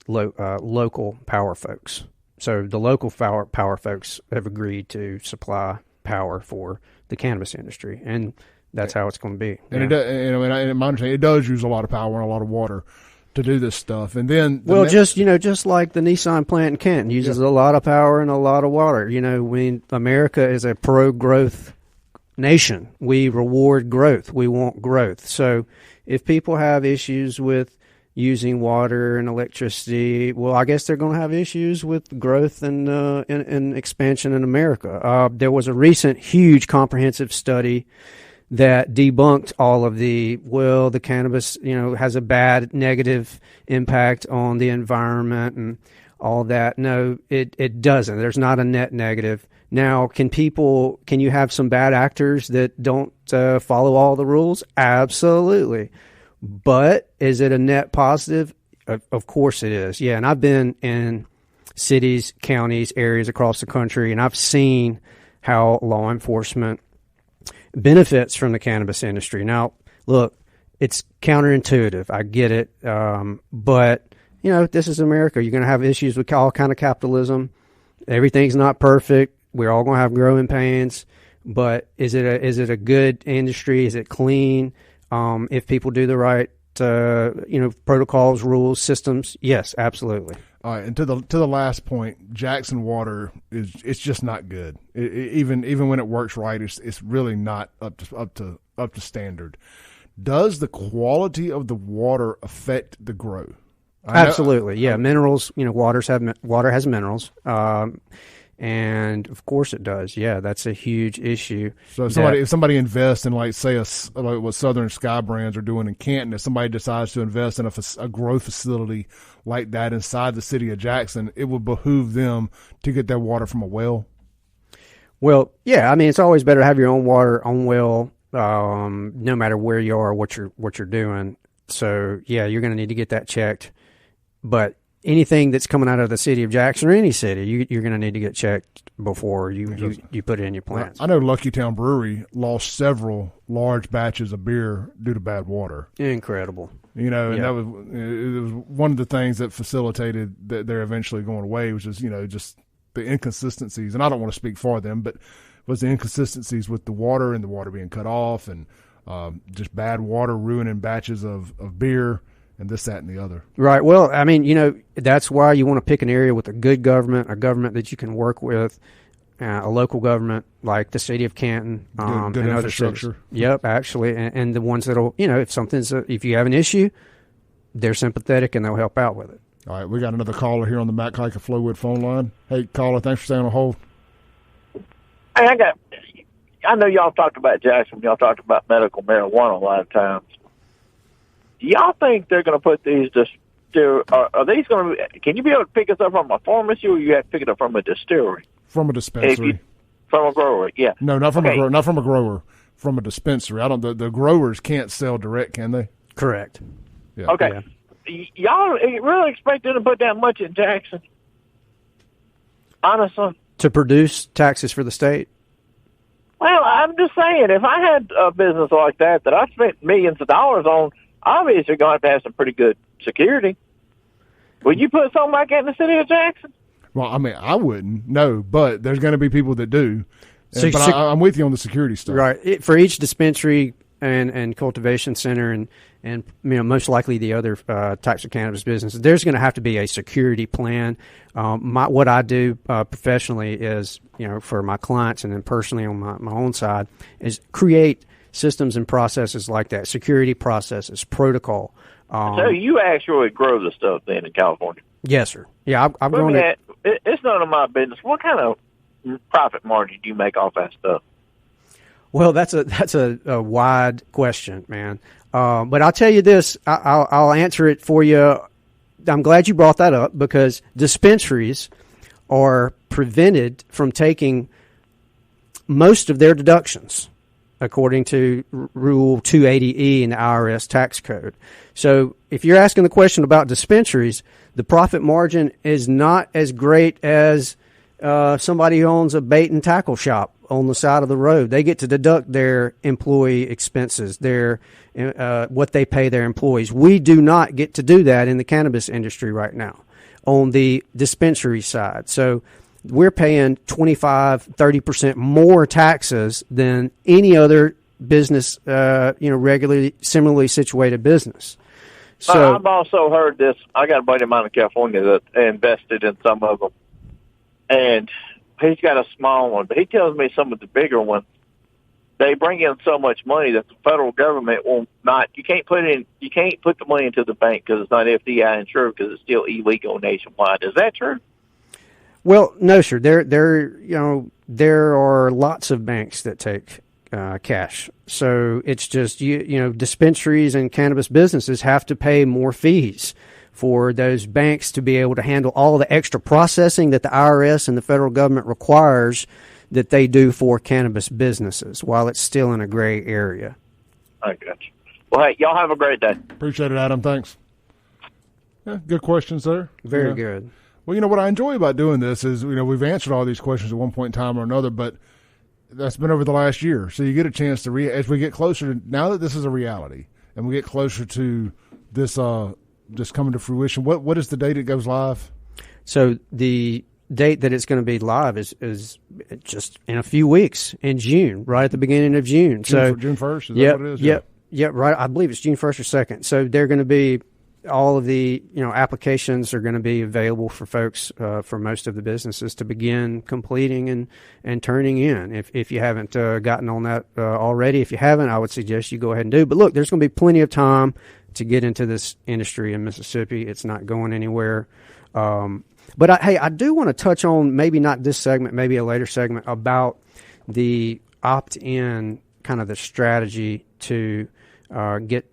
local power folks. So the local power folks have agreed to supply power for the cannabis industry, and that's how it's going to be. And in my understanding, it does use a lot of power and a lot of water to do this stuff. And then, just like the Nissan plant in Canton uses a lot of power and a lot of water. America is a pro-growth nation. We reward growth. We want growth. So if people have issues with using water and electricity, well, I guess they're going to have issues with growth and expansion in America. There was a recent huge comprehensive study that debunked all of the cannabis, has a bad negative impact on the environment and all that. No, it doesn't. There's not a net negative. Now, can you have some bad actors that don't follow all the rules? Absolutely. But is it a net positive? Of course it is. Yeah, and I've been in cities, counties, areas across the country, and I've seen how law enforcement benefits from the cannabis industry. Now, look, it's counterintuitive. I get it. But, this is America. You're going to have issues with all kind of capitalism. Everything's not perfect. We're all going to have growing pains. But is it a good industry? Is it clean? If people do the right, protocols, rules, systems, yes, absolutely. All right, and to the last point, Jackson water it's just not good. Even when it works right, it's really not up to standard. Does the quality of the water affect the growth? Absolutely, yeah. Minerals, water has minerals. And of course it does. Yeah, that's a huge issue. So if somebody invests in, like what Southern Sky Brands are doing in Canton, if somebody decides to invest in a growth facility like that inside the city of Jackson, it would behoove them to get their water from a well. Well, yeah. It's always better to have your own water on well, no matter where you are, what you're doing. So yeah, you're going to need to get that checked. But anything that's coming out of the city of Jackson or any city, you're going to need to get checked before you put it in your plants. I know Lucky Town Brewery lost several large batches of beer due to bad water. Incredible. And that was one of the things that facilitated that they're eventually going away, which is, just the inconsistencies. And I don't want to speak for them, but was the inconsistencies with the water and the water being cut off and just bad water ruining batches of beer. And this, that, and the other. Right. Well, that's why you want to pick an area with a good government, a government that you can work with, a local government like the city of Canton, good and infrastructure. Other cities. Yep, actually, and the ones that'll, if you have an issue, they're sympathetic and they'll help out with it. All right, we got another caller here on the Matt Kike Flowwood phone line. Hey, caller, thanks for staying on hold. Hey, I know y'all talked about Jackson. Y'all talked about medical marijuana a lot of times. Do y'all think they're going to put these are these going to can you be able to pick this up from a pharmacy, or you have to pick it up from a distillery? From a dispensary. From a grower, yeah. No, not from a grower, from a dispensary. The growers can't sell direct, can they? Correct. Yeah. Okay. Yeah. Y'all really expect them to put that much in Jackson? Honestly? To produce taxes for the state? Well, I'm just saying, if I had a business like that I spent millions of dollars on, obviously you're going to have some pretty good security. Would you put something like that in the city of Jackson? Well, I wouldn't, no, but there's going to be people that do. But I'm with you on the security stuff. Right. For each dispensary and cultivation center and most likely the other types of cannabis businesses, there's going to have to be a security plan. What I do professionally is, for my clients and then personally on my own side, is create systems and processes like that, security processes, protocol. So you actually grow the stuff then in California? Yes, sir. Yeah, I've grown it. It's none of my business. What kind of profit margin do you make off that stuff? Well, that's a wide question, man. But I'll tell you this. I'll answer it for you. I'm glad you brought that up because dispensaries are prevented from taking most of their deductions, according to Rule 280E in the IRS tax code. So if you're asking the question about dispensaries, the profit margin is not as great as somebody who owns a bait and tackle shop on the side of the road. They get to deduct their employee expenses, their what they pay their employees. We do not get to do that in the cannabis industry right now on the dispensary side. So we're paying 25-30% more taxes than any other business, regularly similarly situated business. So I've also heard this. I got a buddy of mine in California that invested in some of them, and he's got a small one. But he tells me some of the bigger ones, they bring in so much money that the federal government will not. You can't put the money into the bank because it's not FDI insured because it's still illegal nationwide. Is that true? Well, no, sir. There are lots of banks that take cash. So it's just dispensaries and cannabis businesses have to pay more fees for those banks to be able to handle all the extra processing that the IRS and the federal government requires that they do for cannabis businesses while it's still in a gray area. I got you. Well, hey, y'all have a great day. Appreciate it, Adam. Thanks. Yeah, good questions there. Very good. Well, what I enjoy about doing this is, we've answered all these questions at one point in time or another, but that's been over the last year. So you get a chance to, as we get closer to, now that this is a reality, and we get closer to this just coming to fruition, what is the date it goes live? So the date that it's going to be live is just in a few weeks, in June, right at the beginning of June. June 1st, is that what it is? Yep, right. I believe it's June 1st or 2nd. So they're going to be, all of the applications are going to be available for folks, for most of the businesses to begin completing and turning in. If you haven't gotten on that already, if you haven't, I would suggest you go ahead and do. But look, there's going to be plenty of time to get into this industry in Mississippi. It's not going anywhere. But I do want to touch on, maybe not this segment, maybe a later segment, about the opt-in, kind of the strategy to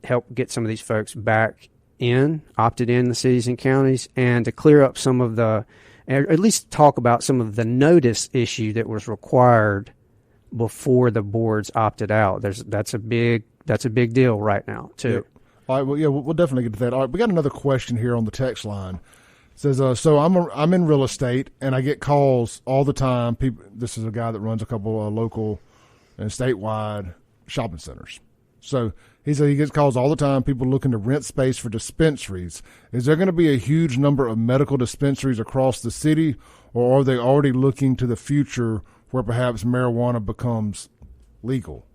help get some of these folks back opted in the cities and counties, and to clear up some of the, or at least talk about some of the notice issue that was required before the boards opted out. That's a big deal right now too. Yeah. All right, well, yeah, we'll definitely get to that. All right, we got another question here on the text line. It says, so I'm in real estate and I get calls all the time. This is a guy that runs a couple of local and statewide shopping centers. So he said he gets calls all the time, people looking to rent space for dispensaries. Is there going to be a huge number of medical dispensaries across the city, or are they already looking to the future where perhaps marijuana becomes legal?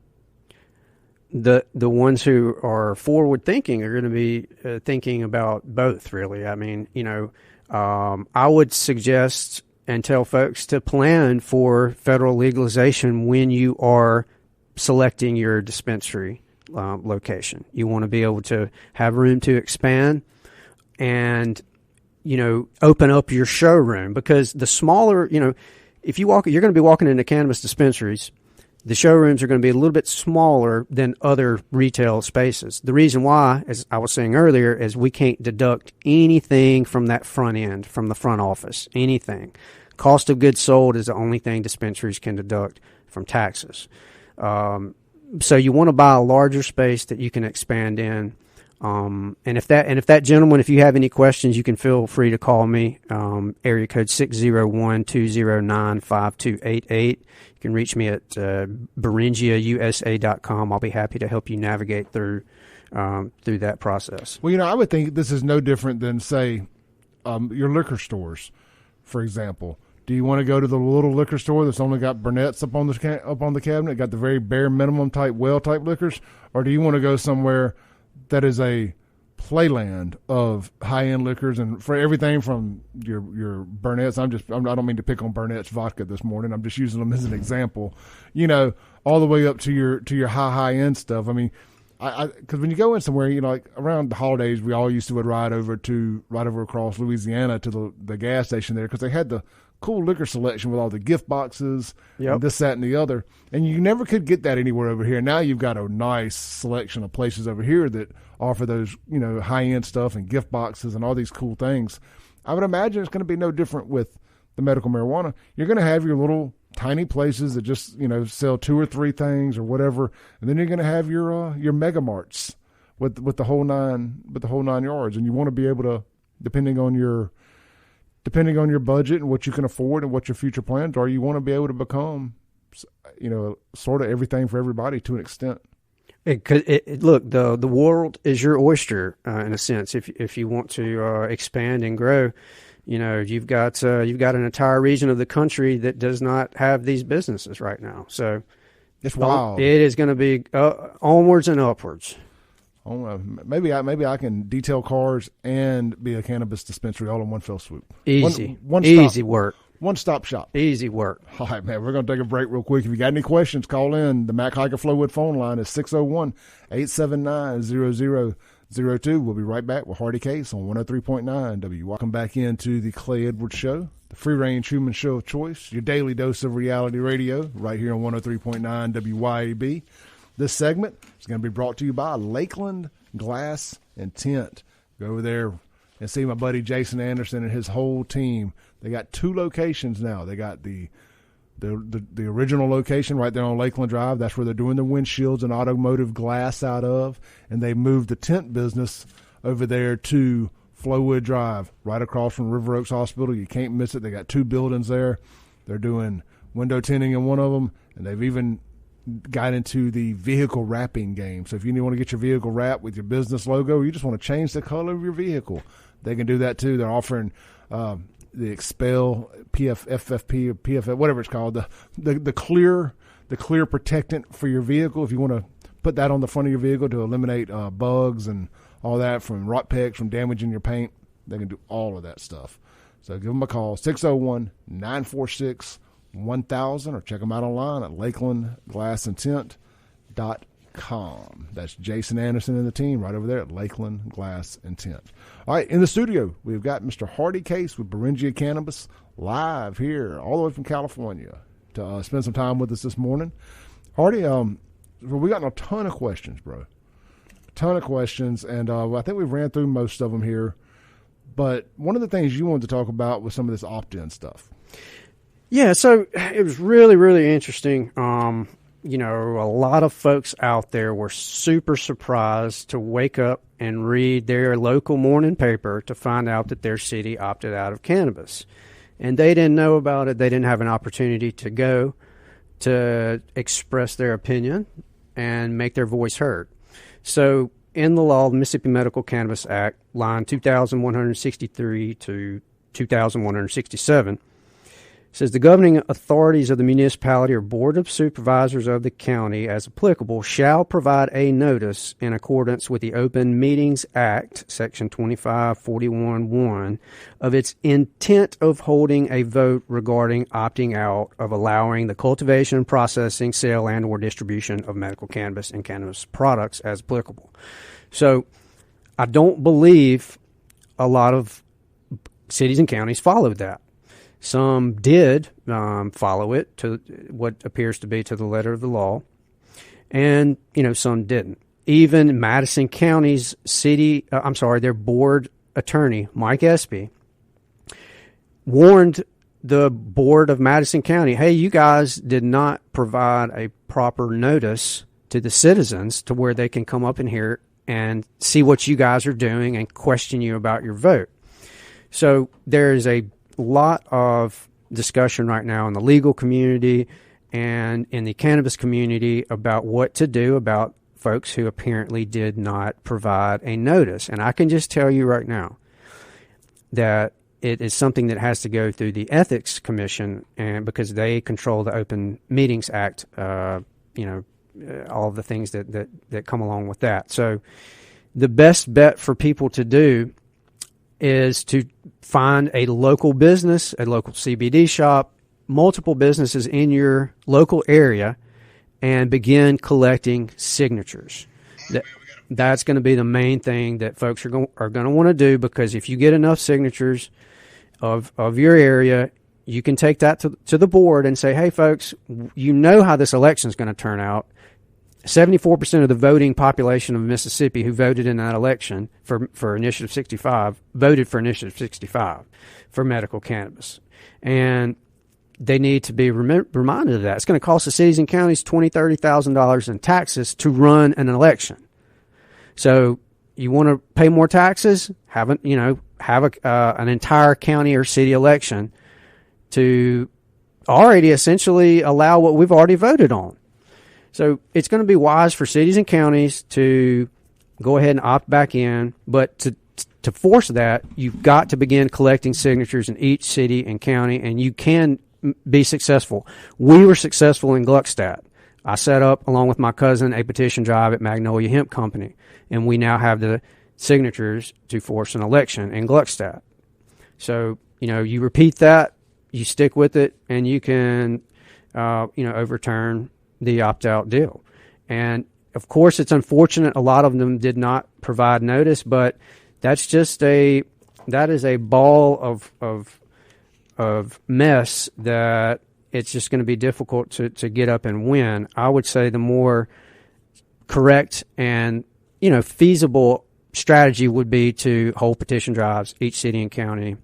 The ones who are forward thinking are going to be thinking about both, really. I mean, I would suggest and tell folks to plan for federal legalization when you are selecting your dispensary location. You want to be able to have room to expand and, open up your showroom, because the smaller, if you're going to be walking into cannabis dispensaries, the showrooms are going to be a little bit smaller than other retail spaces. The reason why, as I was saying earlier, is we can't deduct anything from that front end, from the front office, anything. Cost of goods sold is the only thing dispensaries can deduct from taxes. So you want to buy a larger space that you can expand in. And if that gentleman, if you have any questions, you can feel free to call me, area code 601-209-5288. You can reach me at beringiausa.com. I'll be happy to help you navigate through that process. Well, I would think this is no different than, say, your liquor stores, for example. Do you want to go to the little liquor store that's only got Burnett's up on the cabinet, got the very bare minimum type liquors, or do you want to go somewhere that is a playland of high-end liquors, and for everything from your Burnett's, I don't mean to pick on Burnett's vodka this morning, I'm just using them as an example, all the way up to your high-end stuff. I mean, because when you go in somewhere, like around the holidays, we all used to would ride over across Louisiana to the gas station there, because they had the cool liquor selection with all the gift boxes, and this, that, and the other. And you never could get that anywhere over here. Now you've got a nice selection of places over here that offer those, high-end stuff and gift boxes and all these cool things. I would imagine it's going to be no different with the medical marijuana. You're going to have your little tiny places that just, sell 2 or 3 things or whatever. And then you're going to have your mega marts with the whole 9 yards. And you want to be able to, depending on your budget and what you can afford and what your future plans are, you want to be able to become, sort of everything for everybody to an extent. Look, the world is your oyster, in a sense. If you want to expand and grow, you've got an entire region of the country that does not have these businesses right now. So it's wild. It is going to be onwards and upwards. Maybe I can detail cars and be a cannabis dispensary all in one fell swoop. Easy. Easy work. One-stop shop. Easy work. All right, man, we're going to take a break real quick. If you got any questions, call in. The Mac Hiker Flowwood phone line is 601-879-0002. We'll be right back with Hardy Case on 103.9 W. Welcome back into the Clay Edwards Show, the free-range human show of choice, your daily dose of reality radio, right here on 103.9 WYAB. This segment is going to be brought to you by Lakeland Glass and Tint. Go over there and see my buddy Jason Anderson and his whole team. They got 2 locations now. They got the original location right there on Lakeland Drive. That's where they're doing the windshields and automotive glass out of. And they moved the tint business over there to Flowwood Drive, right across from River Oaks Hospital. You can't miss it. They got 2 buildings there. They're doing window tinting in one of them, and they've even got into the vehicle wrapping game. So if you want to get your vehicle wrapped with your business logo, or you just want to change the color of your vehicle, they can do that too. They're offering the Expel FFP or PFF, whatever it's called, the clear protectant for your vehicle. If you want to put that on the front of your vehicle to eliminate bugs and all that from rot pecks, from damaging your paint, they can do all of that stuff. So give them a call, 601-946-1000, or check them out online at lakelandglassandtint.com. That's Jason Anderson and the team right over there at Lakeland Glass and Tint. All right, in the studio, we've got Mr. Hardy Case with Beringia Cannabis live here all the way from California to spend some time with us this morning. Hardy, we got a ton of questions, bro. A ton of questions, and I think we ran through most of them here. But one of the things you wanted to talk about was some of this opt-in stuff. Yeah, so it was really, really interesting. A lot of folks out there were super surprised to wake up and read their local morning paper to find out that their city opted out of cannabis. And they didn't know about it. They didn't have an opportunity to go to express their opinion and make their voice heard. So in the law, the Mississippi Medical Cannabis Act, line 2163 to 2167, says the governing authorities of the municipality or board of supervisors of the county, as applicable, shall provide a notice in accordance with the Open Meetings Act, section 2541(1), of its intent of holding a vote regarding opting out of allowing the cultivation, processing, sale, and or distribution of medical cannabis and cannabis products as applicable. So I don't believe a lot of cities and counties followed that. Some did follow it to what appears to be to the letter of the law, and some didn't. Even Madison County's their board attorney, Mike Espy, warned the board of Madison County, hey, you guys did not provide a proper notice to the citizens to where they can come up in here and see what you guys are doing and question you about your vote. So there is a lot of discussion right now in the legal community and in the cannabis community about what to do about folks who apparently did not provide a notice. And I can just tell you right now that it is something that has to go through the Ethics Commission, and because they control the Open Meetings Act, all of the things that come along with that. So the best bet for people to do is to find a local business, a local CBD shop, multiple businesses in your local area, and begin collecting signatures. That's going to be the main thing that folks are going to want to do, because if you get enough signatures of your area, you can take that to the board and say, hey, folks, you know how this election is going to turn out. 74% of the voting population of Mississippi who voted in that election for Initiative 65 voted for Initiative 65 for medical cannabis. And they need to be reminded of that. It's going to cost the cities and counties $20,000, $30,000 in taxes to run an election. So you want to pay more taxes? Have an entire county or city election to already essentially allow what we've already voted on. So it's going to be wise for cities and counties to go ahead and opt back in, but to force that, you've got to begin collecting signatures in each city and county, and you can be successful. We were successful in Gluckstadt. I set up, along with my cousin, a petition drive at Magnolia Hemp Company, and we now have the signatures to force an election in Gluckstadt. So, you repeat that, you stick with it, and you can, overturn the opt-out deal. And, of course, it's unfortunate a lot of them did not provide notice, but that's just that is a ball of mess that it's just going to be difficult to get up and win. I would say the more correct and, feasible strategy would be to hold petition drives, each city and county.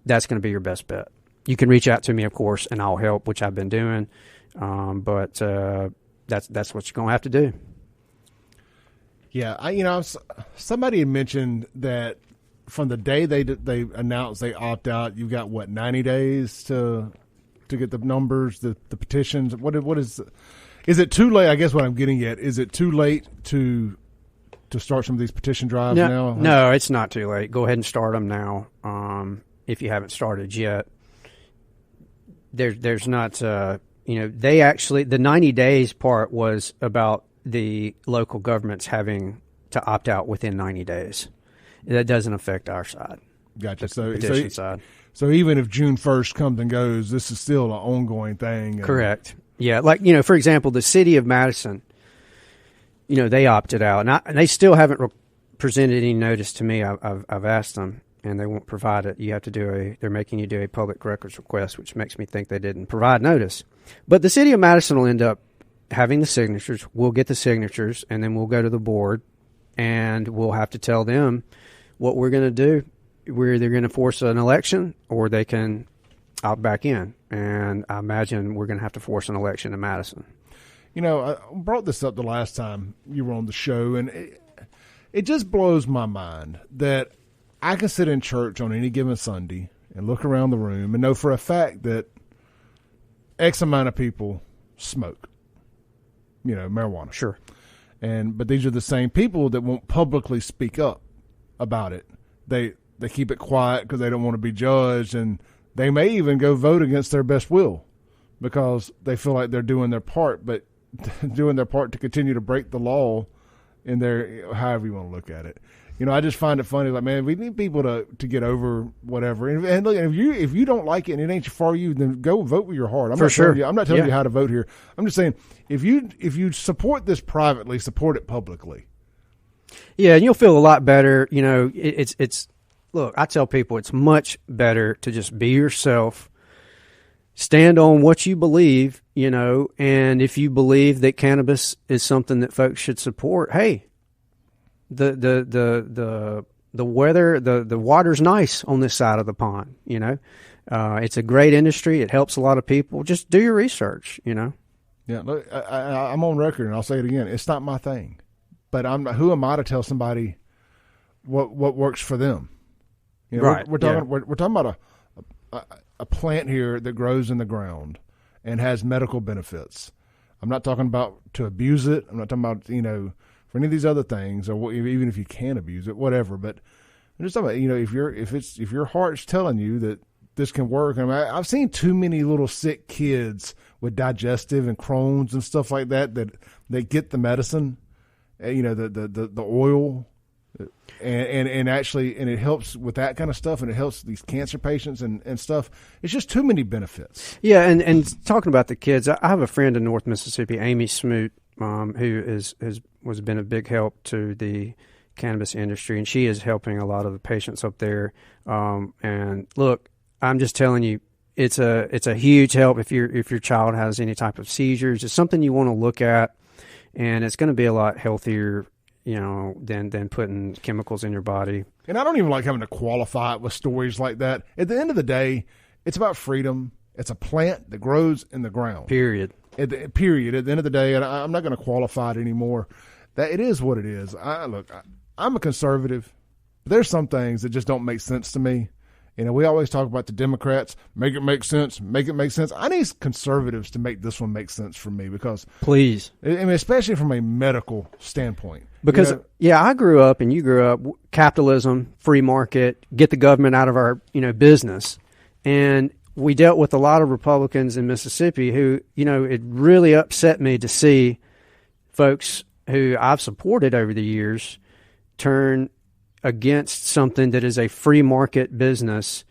That's going to be your best bet. You can reach out to me, of course, and I'll help, which I've been doing. But that's what you're going to have to do. Yeah. Somebody had mentioned that from the day they announced they opt out, you've got 90 days to get the numbers, the petitions. What is it too late? I guess what I'm getting at, is it too late to start some of these petition drives now? No, it's not too late. Go ahead and start them now. If you haven't started yet, there's not, they actually, the 90 days part was about the local governments having to opt out within 90 days. That doesn't affect our side. Gotcha. The petition side. So even if June 1st comes and goes, this is still an ongoing thing. Correct. Yeah. Like, for example, the city of Madison, they opted out, and they still haven't presented any notice to me. I've asked them, and they won't provide it. You have to they're making you do a public records request, which makes me think they didn't provide notice. But the city of Madison will end up having the signatures. We'll get the signatures, and then we'll go to the board, and we'll have to tell them what we're going to do. We're either going to force an election, or they can opt back in. And I imagine we're going to have to force an election in Madison. I brought this up the last time you were on the show, and it just blows my mind that I can sit in church on any given Sunday and look around the room and know for a fact that X amount of people smoke, marijuana. Sure. But these are the same people that won't publicly speak up about it. They keep it quiet because they don't want to be judged, and they may even go vote against their best will because they feel like they're doing their part, but doing their part to continue to break the law in their, however you want to look at it. I just find it funny. Like, man, we need people to get over whatever. And look, if you don't like it and it ain't for you, then go vote with your heart. I'm not telling you how to vote here. I'm just saying, if you support this privately, support it publicly. Yeah, and you'll feel a lot better. It's look, I tell people it's much better to just be yourself, stand on what you believe, and if you believe that cannabis is something that folks should support, hey, the weather, the water's nice on this side of the pond, it's a great industry. It helps a lot of people. Just do your research, Yeah, look, I'm on record, and I'll say it again. It's not my thing, but who am I to tell somebody what works for them? Right. We're talking about a plant here that grows in the ground and has medical benefits. I'm not talking about to abuse it. I'm not talking about, for any of these other things, or even if you can abuse it, whatever. But I'm just talking about, if your heart's telling you that this can work. I mean, I've seen too many little sick kids with digestive and Crohn's and stuff like that they get the medicine, the oil, and it helps with that kind of stuff, and it helps these cancer patients and stuff. It's just too many benefits. Yeah, and talking about the kids, I have a friend in North Mississippi, Amy Smoot, who was been a big help to the cannabis industry, and she is helping a lot of the patients up there. And look, I'm just telling you, it's a huge help if your child has any type of seizures. It's something you want to look at, and it's going to be a lot healthier, than putting chemicals in your body. And I don't even like having to qualify it with stories like that. At the end of the day, it's about freedom. It's a plant that grows in the ground. Period. At the end of the day, and I'm not going to qualify it anymore. That it is what it is. I'm a conservative. But there's some things that just don't make sense to me. We always talk about the Democrats, make it make sense. I need conservatives to make this one make sense for me because, please, I mean, especially from a medical standpoint. Because I grew up and you grew up, capitalism, free market, get the government out of our business, and we dealt with a lot of Republicans in Mississippi who it really upset me to see folks who I've supported over the years turn against something that is a free market business,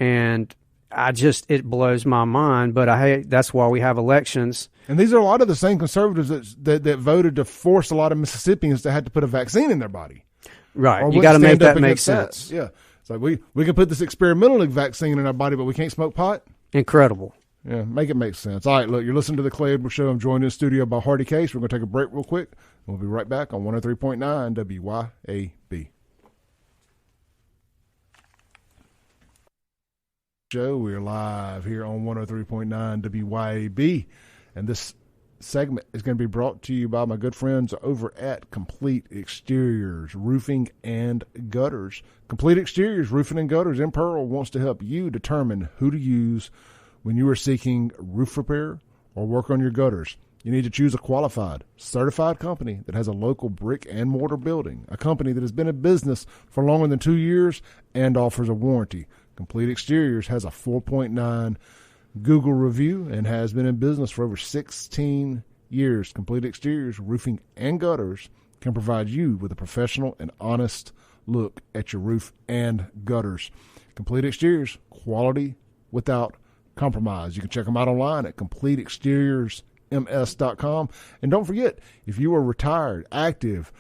and it blows my mind. But that's why we have elections. And these are a lot of the same conservatives that voted to force a lot of Mississippians to have to put a vaccine in their body. Right, you got to make that make sense. Yeah, it's like we can put this experimental vaccine in our body, but we can't smoke pot. Incredible. Yeah, make it make sense. All right, look, you're listening to the Clay Edwards Show. I'm joined in the studio by Hardy Case. We're going to take a break real quick. We'll be right back on 103.9 WYAB. Show. We're live here on 103.9 WYAB, and this segment is going to be brought to you by my good friends over at Complete Exteriors Roofing and Gutters. Complete Exteriors Roofing and Gutters in Pearl wants to help you determine who to use when you are seeking roof repair or work on your gutters. You need to choose a qualified, certified company that has a local brick and mortar building, a company that has been in business for longer than 2 years and offers a warranty. Complete Exteriors has a 4.9 Google review and has been in business for over 16 years. Complete Exteriors Roofing and Gutters can provide you with a professional and honest look at your roof and gutters. Complete Exteriors, quality without compromise. You can check them out online at CompleteExteriorsMS.com. And don't forget, if you are retired, active,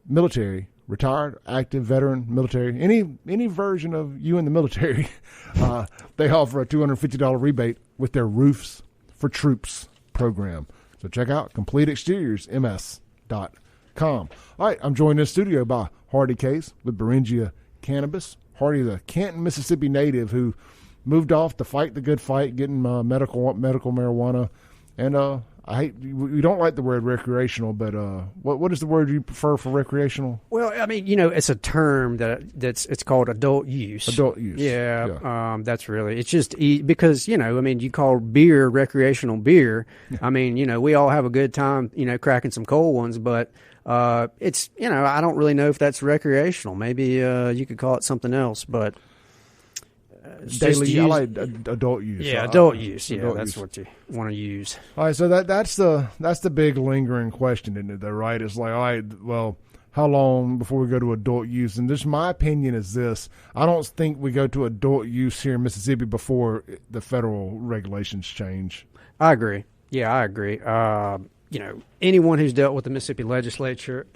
military, retired, active, veteran, military, any version of you in the military, they offer a $250 rebate with their Roofs for Troops program. So check out CompleteExteriorsMS.com. All right, I'm joined in the studio by Hardy Case with Beringia Cannabis. Hardy is a Canton, Mississippi native who moved off to fight the good fight, getting medical marijuana. And we don't like the word recreational, but what is the word you prefer for recreational? Well, I mean, it's a term it's called adult use. Adult use. Yeah. That's really, it's just because, you call beer recreational beer. Yeah. I mean, we all have a good time, cracking some cold ones, but it's, I don't really know if that's recreational. Maybe you could call it something else, but daily, I like adult use. Yeah, adult use. Yeah, that's what you want to use. All right, so that's the big lingering question, isn't it? Though, right? It's like, all right, well, how long before we go to adult use? And this, my opinion is this: I don't think we go to adult use here in Mississippi before the federal regulations change. I agree. Yeah, I agree. Anyone who's dealt with the Mississippi legislature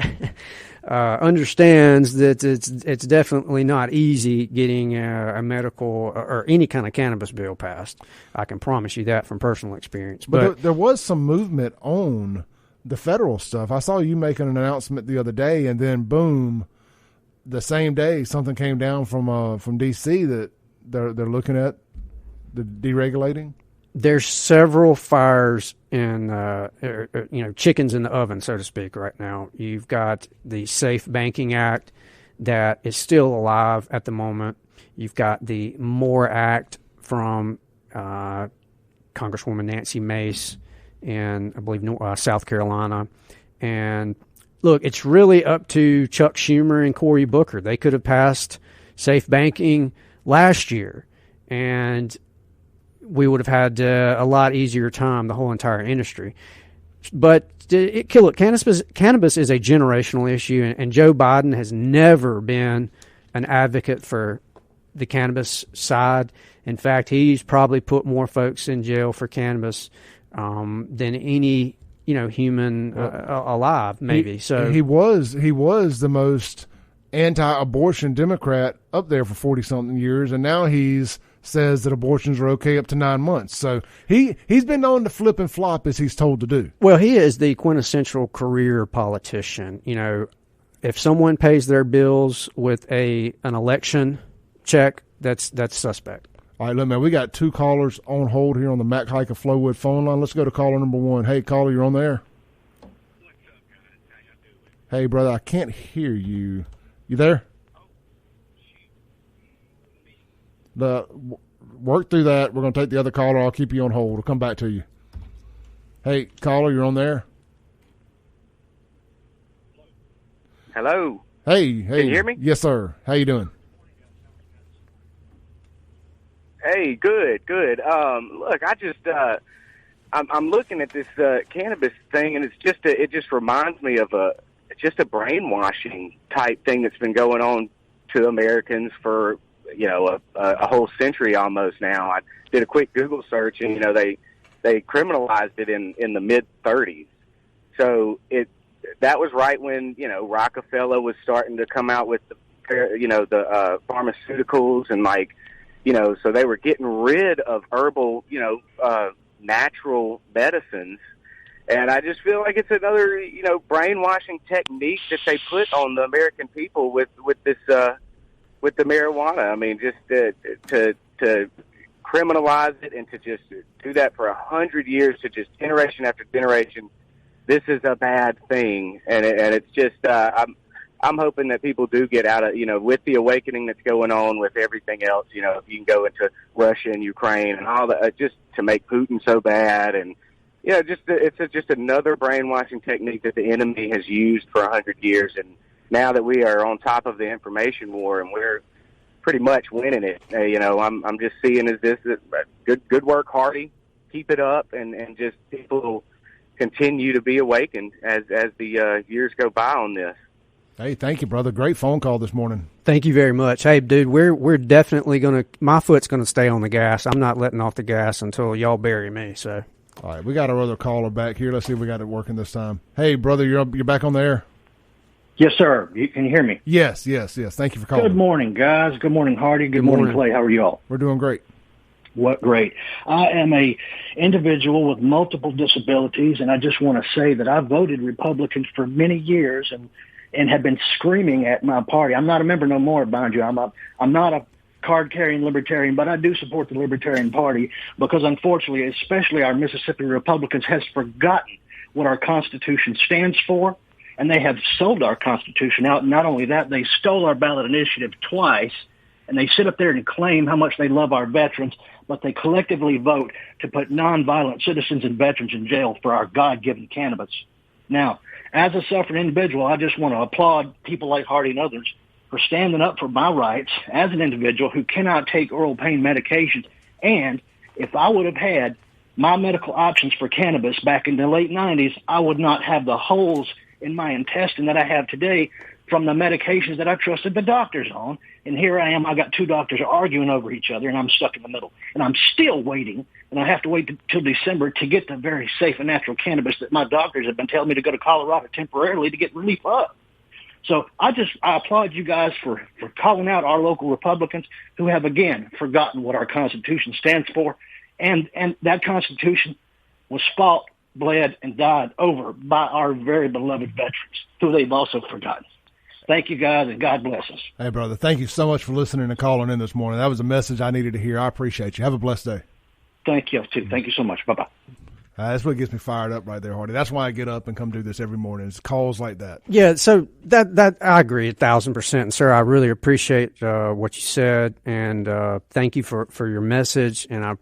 understands that it's definitely not easy getting a medical or any kind of cannabis bill passed. I can promise you that from personal experience. But there was some movement on the federal stuff. I saw you making an announcement the other day, and then boom, the same day something came down from D.C. that they're looking at the deregulating. There's several fires in, chickens in the oven, so to speak, right now. You've got the Safe Banking Act that is still alive at the moment. You've got the MORE Act from Congresswoman Nancy Mace in, I believe, South Carolina. And look, it's really up to Chuck Schumer and Cory Booker. They could have passed safe banking last year, and we would have had a lot easier time, the whole entire industry. But look, cannabis is a generational issue, and Joe Biden has never been an advocate for the cannabis side. In fact, he's probably put more folks in jail for cannabis than any human alive, maybe. He was the most anti-abortion Democrat up there for 40-something years, and now he's says that abortions are okay up to 9 months. So he's been known to flip and flop as he's told to do. Well, he is the quintessential career politician. If someone pays their bills with an election check, that's suspect. All right, look, man, we got 2 callers on hold here on the Mac Hike of Flowwood phone line. Let's go to caller number 1. Hey, caller, you're on the air. What's up, guys? How y'all doing? Hey, brother, I can't hear you. You there? Work through that. We're going to take the other caller. I'll keep you on hold. We'll come back to you. Hey, caller, you're on there. Hello. Hey. Can you hear me? Yes, sir. How you doing? Hey, good. Look, I just I'm looking at this cannabis thing, and it just reminds me of a brainwashing type thing that's been going on to Americans for a whole century almost now. I did a quick Google search, and they criminalized it in the mid-30s. So that was right when Rockefeller was starting to come out with the pharmaceuticals, and so they were getting rid of herbal natural medicines. And I just feel like it's another brainwashing technique that they put on the American people with this with the marijuana. I mean, just to criminalize it and to just do that for 100 years, to just generation after generation. This is a bad thing, and it's just I'm hoping that people do get out of with the awakening that's going on with everything else. If you can go into Russia and Ukraine and all that, just to make Putin so bad, and it's just another brainwashing technique that the enemy has used for 100 years, and now that we are on top of the information war and we're pretty much winning it, I'm just seeing as this good work, Hardy. Keep it up, and just people will continue to be awakened as the years go by on this. Hey, thank you, brother. Great phone call this morning. Thank you very much. Hey, dude, we're definitely my foot's gonna stay on the gas. I'm not letting off the gas until y'all bury me. So, all right, we got our other caller back here. Let's see if we got it working this time. Hey, brother, you're back on the air. Yes, sir. Can you hear me? Yes. Thank you for calling. Good morning, guys. Good morning, Hardy. Good morning, Clay. How are you all? We're doing great. What great. I am a individual with multiple disabilities, and I just want to say that I voted Republican for many years and have been screaming at my party. I'm not a member no more, mind you. I'm not a card-carrying libertarian, but I do support the Libertarian Party because, unfortunately, especially our Mississippi Republicans, has forgotten what our Constitution stands for. And they have sold our Constitution out. Not only that, they stole our ballot initiative twice, and they sit up there and claim how much they love our veterans, but they collectively vote to put nonviolent citizens and veterans in jail for our God-given cannabis. Now, as a suffering individual, I just want to applaud people like Hardy and others for standing up for my rights as an individual who cannot take oral pain medications. And if I would have had my medical options for cannabis back in the late 90s, I would not have the holes in my intestine that I have today from the medications that I trusted the doctors on. And here I am, I got 2 doctors arguing over each other, and I'm stuck in the middle. And I'm still waiting, and I have to wait till December to get the very safe and natural cannabis that my doctors have been telling me to go to Colorado temporarily to get relief of. So I applaud you guys for calling out our local Republicans who have, again, forgotten what our Constitution stands for. And that Constitution was fought, bled, and died over by our very beloved veterans, who they've also forgotten. Thank you, guys, and God bless us. Hey, brother, thank you so much for listening and calling in this morning. That was a message I needed to hear. I appreciate you. Have a blessed day. Thank you, too. Thank you so much. Bye-bye. That's what gets me fired up right there, Hardy. That's why I get up and come do this every morning. It's calls like that. Yeah, so that I agree 1,000%. And sir, I really appreciate what you said, and thank you for your message. And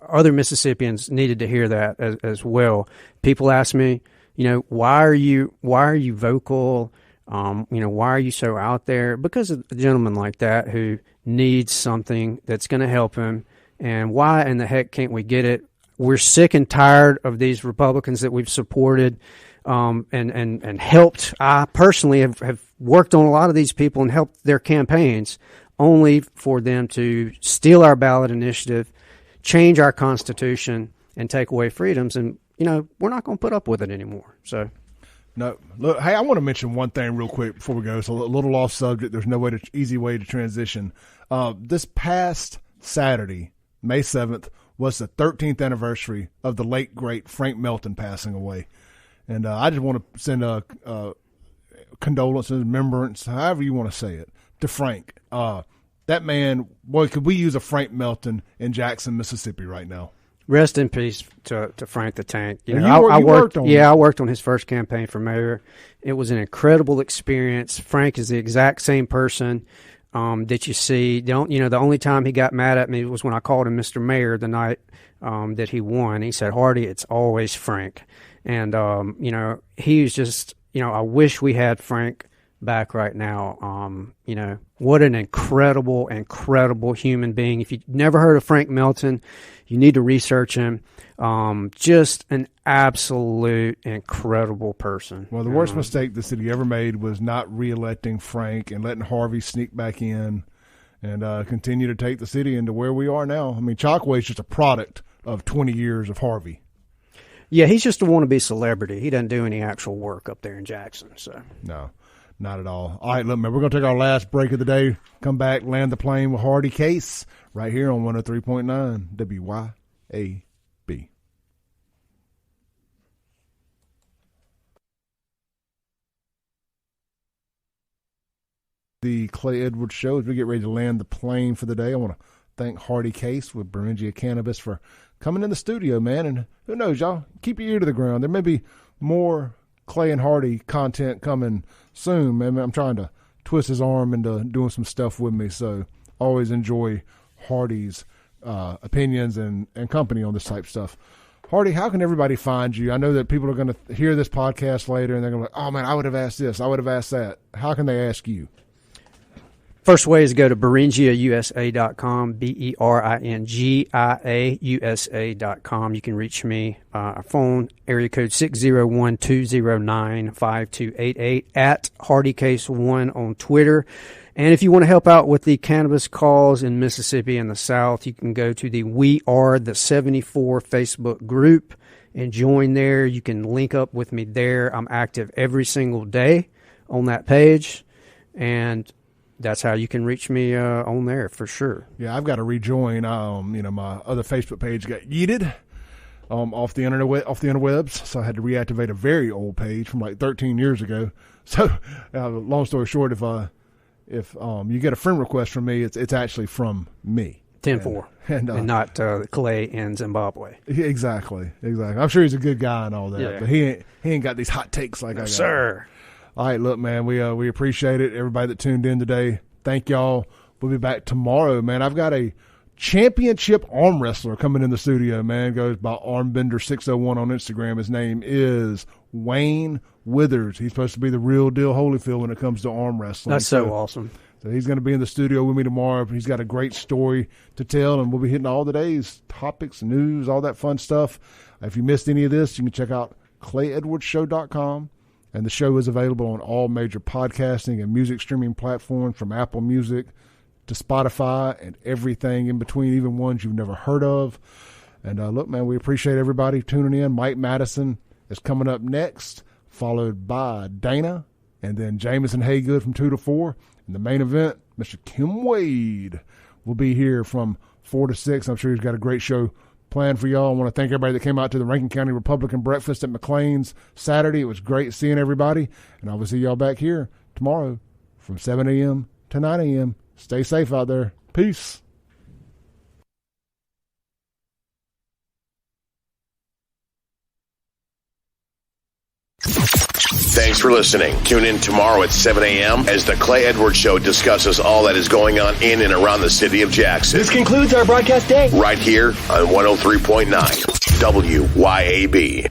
other Mississippians needed to hear that as well. People ask me, why are you vocal? Why are you so out there? Because of a gentleman like that who needs something that's going to help him. And why in the heck can't we get it? We're sick and tired of these Republicans that we've supported and helped. I personally have worked on a lot of these people and helped their campaigns, only for them to steal our ballot initiative, change our Constitution, and take away freedoms. And, we're not going to put up with it anymore. So, no, look, hey, I want to mention one thing real quick before we go. It's a little off subject. There's no easy way to transition. This past Saturday, May 7th, was the 13th anniversary of the late, great Frank Melton passing away. And I just want to send condolences, remembrance, however you want to say it, to Frank. That man, boy, could we use a Frank Melton in Jackson, Mississippi right now. Rest in peace to Frank the Tank. I worked on his first campaign for mayor. It was an incredible experience. Frank is the exact same person that you see. The only time he got mad at me was when I called him Mr. Mayor the night that he won. He said, "Hardy, it's always Frank." And, he was just, I wish we had Frank back right now. What an incredible, incredible human being. If you've never heard of Frank Melton, you need to research him. Just an absolute incredible person. Well, the worst mistake the city ever made was not re-electing Frank and letting Harvey sneak back in and continue to take the city into where we are now. I mean, Chockway is just a product of 20 years of Harvey. Yeah, he's just a wannabe celebrity. He doesn't do any actual work up there in Jackson. So no, not at all. All right, look, man, we're going to take our last break of the day, come back, land the plane with Hardy Case right here on 103.9 WYAB. The Clay Edwards Show, as we get ready to land the plane for the day, I want to thank Hardy Case with Beringia Cannabis for coming in the studio, man. And who knows, y'all, keep your ear to the ground. There may be more Clay and Hardy content coming soon, man. I'm trying to twist his arm into doing some stuff with me, so always enjoy Hardy's opinions and company on this type of stuff. Hardy, how can everybody find you? I know that people are going to hear this podcast later and they're going to be like, oh, man, I would have asked this. I would have asked that. How can they ask you? First way is to go to BeringiaUSA.com, BERINGIAUSA.com. You can reach me by phone, area code 601-209-5288, at HardyCase1 on Twitter. And if you want to help out with the cannabis cause in Mississippi and the South, you can go to the We Are the 74 Facebook group and join there. You can link up with me there. I'm active every single day on that page, and that's how you can reach me on there for sure. Yeah, I've got to rejoin. My other Facebook page got yeeted off the interwebs, so I had to reactivate a very old page from like 13 years ago. So, long story short, if you get a friend request from me, it's actually from me. 10-4, and not Clay in Zimbabwe. Exactly. I'm sure he's a good guy and all that, yeah. But he ain't got these hot takes like I got. Sir. All right, look, man, we appreciate it. Everybody that tuned in today, thank y'all. We'll be back tomorrow, man. I've got a championship arm wrestler coming in the studio, man. Goes by Armbender601 on Instagram. His name is Wayne Withers. He's supposed to be the real deal Holyfield when it comes to arm wrestling. That's so awesome. So he's going to be in the studio with me tomorrow. He's got a great story to tell, and we'll be hitting all the day's topics, news, all that fun stuff. If you missed any of this, you can check out ClayEdwardsShow.com. And the show is available on all major podcasting and music streaming platforms, from Apple Music to Spotify and everything in between, even ones you've never heard of. And look, man, we appreciate everybody tuning in. Mike Madison is coming up next, followed by Dana, and then Jameson Haygood from 2 to 4. And the main event, Mr. Kim Wade, will be here from 4 to 6. I'm sure he's got a great show planned for y'all. I want to thank everybody that came out to the Rankin County Republican Breakfast at McLean's Saturday. It was great seeing everybody, and I will see y'all back here tomorrow from 7 a.m. to 9 a.m. Stay safe out there. Peace. Thanks for listening. Tune in tomorrow at 7 a.m. as the Clay Edwards Show discusses all that is going on in and around the city of Jackson. This concludes our broadcast day. Right here on 103.9 WYAB.